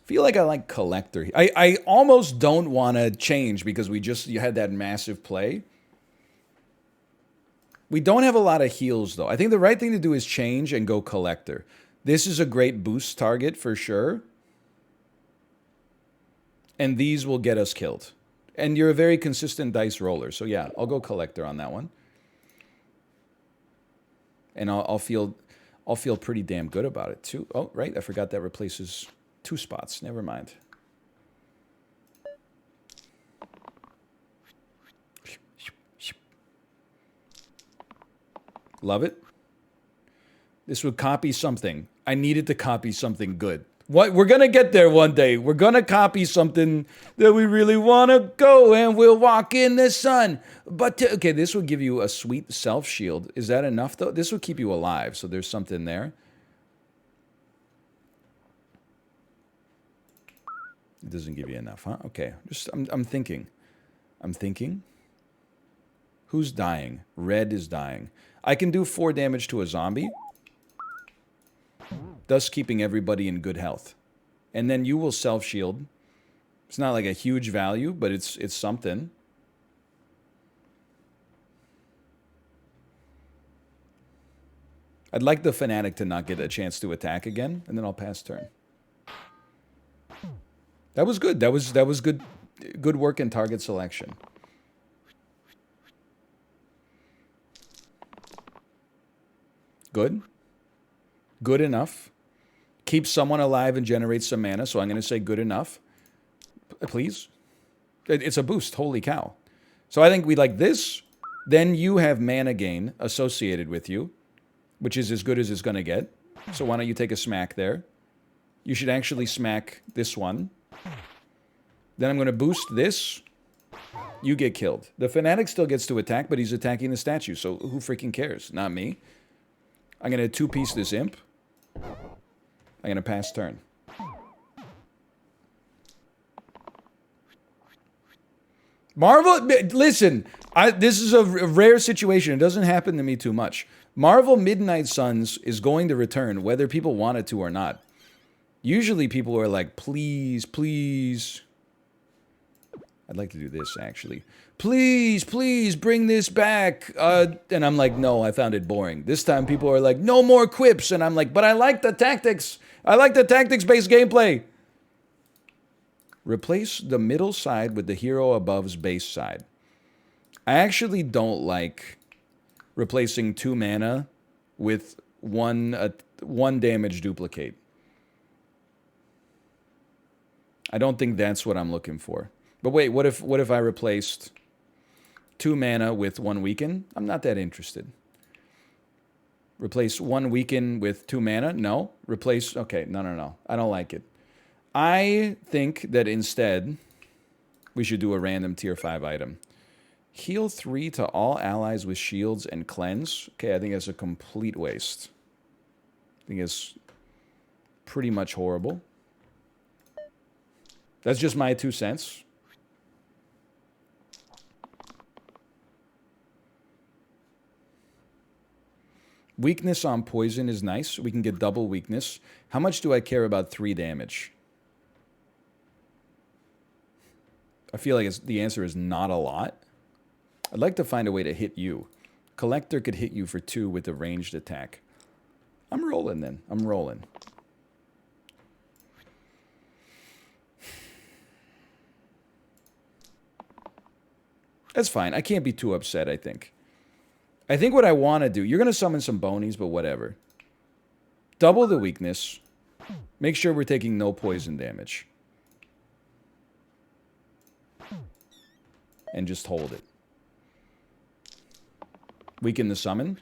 Feel like I like collector. I almost don't want to change because you had that massive play. We don't have a lot of heals, though. I think the right thing to do is change and go collector. This is a great boost target for sure. And these will get us killed. And you're a very consistent dice roller. So yeah, I'll go collector on that one. And I'll feel pretty damn good about it, too. Oh, right. I forgot that replaces 2 spots. Never mind. Love it. This would copy something. I needed to copy something good. What? We're going to get there one day. We're going to copy something that we really want to go, and we'll walk in the sun. But, okay, this will give you a sweet self-shield. Is that enough, though? This will keep you alive, so there's something there. It doesn't give you enough, huh? Okay, I'm thinking. I'm thinking. Who's dying? Red is dying. I can do 4 damage to a zombie, thus keeping everybody in good health. And then you will self-shield. It's not like a huge value, but it's something. I'd like the Fanatic to not get a chance to attack again, and then I'll pass turn. That was good. That was good work in target selection. Good. Good enough. Keep someone alive and generate some mana, so I'm going to say good enough. Please. It's a boost. Holy cow. So I think we like this. Then you have mana gain associated with you, which is as good as it's going to get. So why don't you take a smack there? You should actually smack this one. Then I'm going to boost this. You get killed. The Fanatic still gets to attack, but he's attacking the statue, so who freaking cares? Not me. I'm going to two-piece this imp. I'm going to pass turn. Marvel, listen, this is a rare situation. It doesn't happen to me too much. Marvel Midnight Suns is going to return, whether people want it to or not. Usually people are like, please, please. I'd like to do this, actually. Please, please, bring this back. And I'm like, no, I found it boring. This time people are like, no more quips. And I'm like, but I like the tactics. I like the tactics-based gameplay. Replace the middle side with the hero above's base side. I actually don't like replacing 2 mana with one damage duplicate. I don't think that's what I'm looking for. But wait, what if I replaced 2 mana with 1 weaken? I'm not that interested. Replace 1 weaken with 2 mana? No. Replace... Okay, no. I don't like it. I think that instead, we should do a random tier 5 item. Heal 3 to all allies with shields and cleanse. Okay, I think that's a complete waste. I think it's pretty much horrible. That's just my 2 cents. Weakness on poison is nice. We can get double weakness. How much do I care about 3 damage? I feel like the answer is not a lot. I'd like to find a way to hit you. Collector could hit you for 2 with a ranged attack. I'm rolling then. I'm rolling. That's fine. I can't be too upset, I think. I think what I want to do... You're going to summon some bonies, but whatever. Double the weakness. Make sure we're taking no poison damage. And just hold it. Weaken the summon.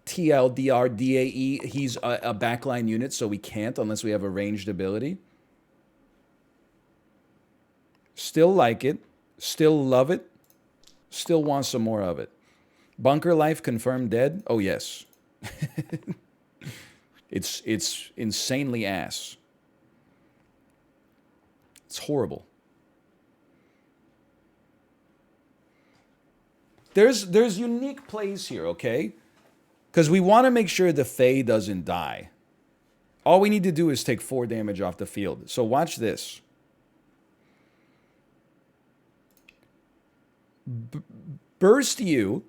TLDRDAE, he's a backline unit, so we can't unless we have a ranged ability. Still like it. Still love it. Still want some more of it. Bunker life confirmed dead? Oh, yes. It's insanely ass. It's horrible. There's unique plays here, okay? Because we want to make sure the Fae doesn't die. All we need to do is take 4 damage off the field. So watch this. Burst you.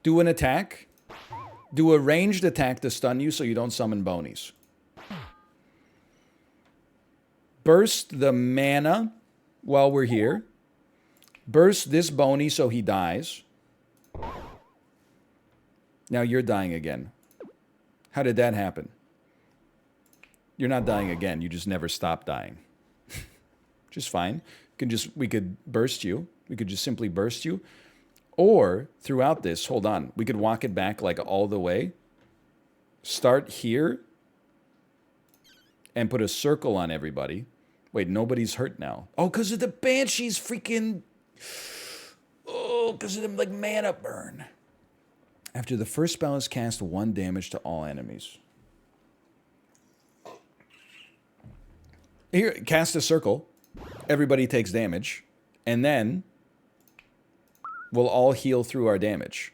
Do an attack. Do a ranged attack to stun you so you don't summon bonies. Burst the mana while we're here. Burst this bony so he dies. Now you're dying again. How did that happen? You're not dying again. You just never stop dying. Just fine. We could burst you. We could just simply burst you. Or, throughout this, hold on. We could walk it back like all the way. Start here. And put a circle on everybody. Wait, nobody's hurt now. Oh, because of the Banshee's freaking... Oh, because of them, like, mana burn. After the first spell is cast, 1 damage to all enemies. Here, cast a circle. Everybody takes damage. And then... we'll all heal through our damage.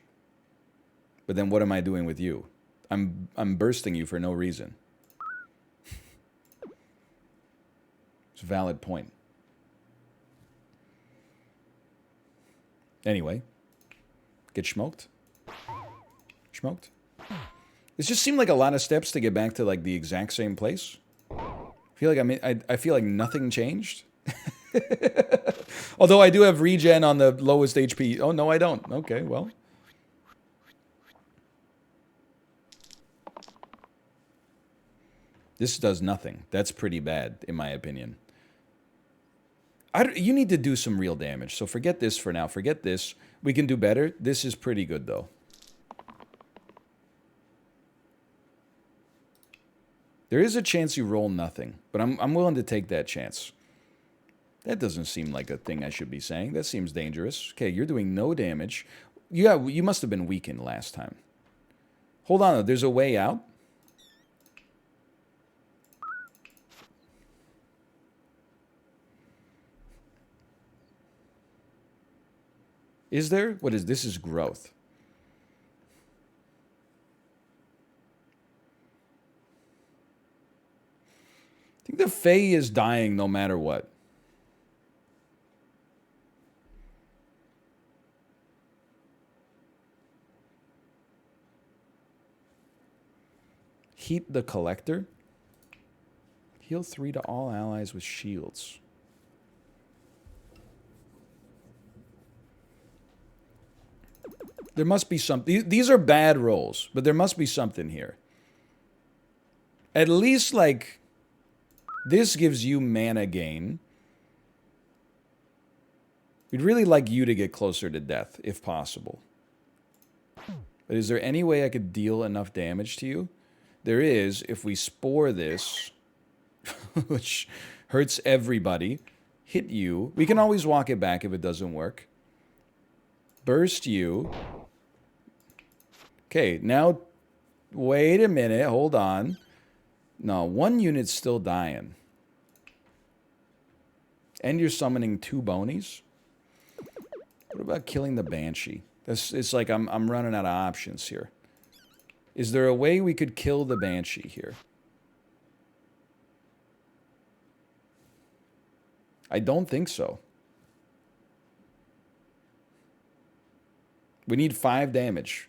But then what am I doing with you? I'm bursting you for no reason. It's a valid point. Anyway. Get smoked. Smoked. It just seemed like a lot of steps to get back to like the exact same place. I feel like nothing changed. Although I do have regen on the lowest HP. Oh, no, I don't. Okay, well. This does nothing. That's pretty bad, in my opinion. You need to do some real damage, so forget this for now. Forget this. We can do better. This is pretty good, though. There is a chance you roll nothing, but I'm willing to take that chance. That doesn't seem like a thing I should be saying. That seems dangerous. Okay, you're doing no damage. Yeah, you must have been weakened last time. Hold on, though. There's a way out. Is there? What is this? Is growth. I think the Fae is dying no matter what. Heat the Collector. Heal 3 to all allies with shields. There must be something. These are bad rolls, but there must be something here. At least, like, this gives you mana gain. We'd really like you to get closer to death, if possible. But is there any way I could deal enough damage to you? There is, if we spore this, which hurts everybody, hit you. We can always walk it back if it doesn't work. Burst you. Okay, now, wait a minute, hold on. No, 1 unit's still dying. And you're summoning 2 bonies? What about killing the Banshee? It's like I'm running out of options here. Is there a way we could kill the Banshee here? I don't think so. We need 5 damage.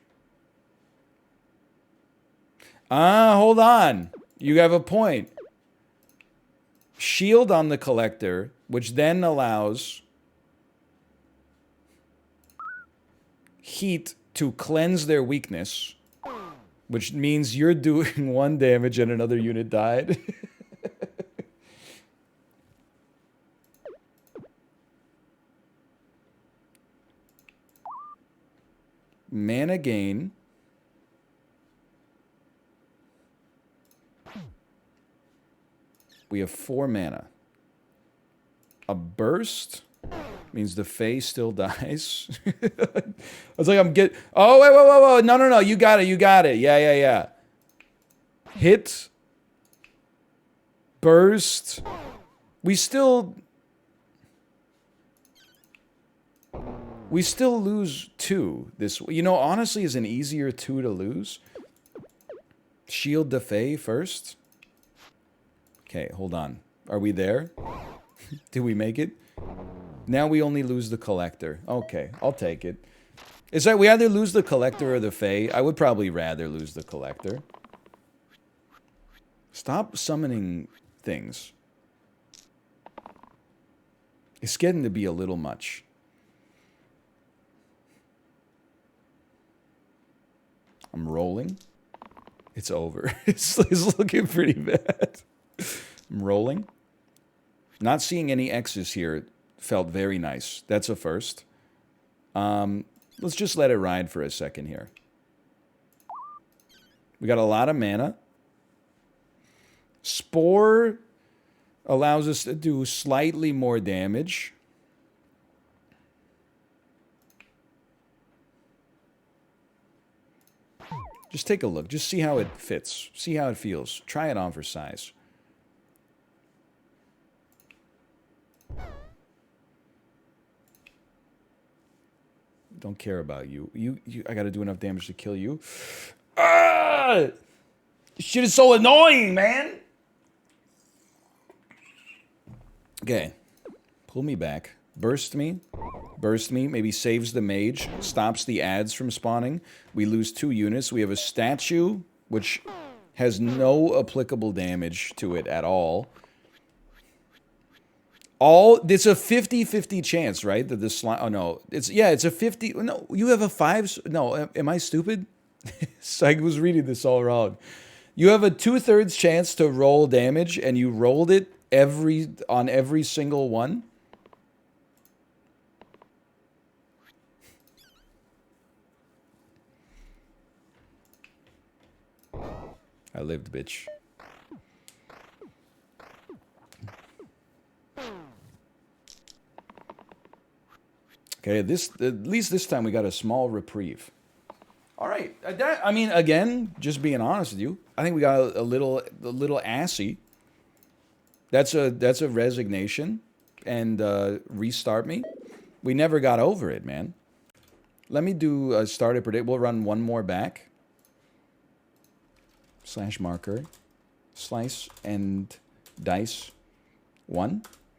Hold on. You have a point. Shield on the Collector, which then allows heat to cleanse their weakness, which means you're doing 1 damage and another unit died. Mana gain. We have 4 mana. A burst means the Fae still dies. I was like, Oh, wait. No. You got it. Yeah. Hit. Burst. We still lose 2. This, you know, honestly is an easier 2 to lose. Shield the Fae first. Okay, hold on. Are we there? Did we make it? Now we only lose the Collector. Okay, I'll take it. Is that we either lose the Collector or the Fae? I would probably rather lose the Collector. Stop summoning things. It's getting to be a little much. I'm rolling. It's over. It's looking pretty bad. I'm rolling. Not seeing any X's here felt very nice. That's a first. Let's just let it ride for a second here. We got a lot of mana. Spore allows us to do slightly more damage. Just take a look. Just see how it fits. See how it feels. Try it on for size. Don't care about you. I gotta do enough damage to kill you. Ah! This shit is so annoying, man! Okay. Pull me back. Burst me. Burst me. Maybe saves the mage. Stops the ads from spawning. We lose 2 units. We have a statue, which has no applicable damage to it at all. It's a 50-50 chance, right? That the slime, oh no, it's a 50, no, you have a 5, no, am I stupid? So I was reading this all wrong. You have a 2/3 chance to roll damage, and you rolled it on every single one. I lived, bitch. Okay, at least this time we got a small reprieve. All right, I mean, again, just being honest with you, I think we got a little assy. That's a resignation, and restart me. We never got over it, man. Let me do a starter predict. We'll run one more back. /marker, slice and dice 1.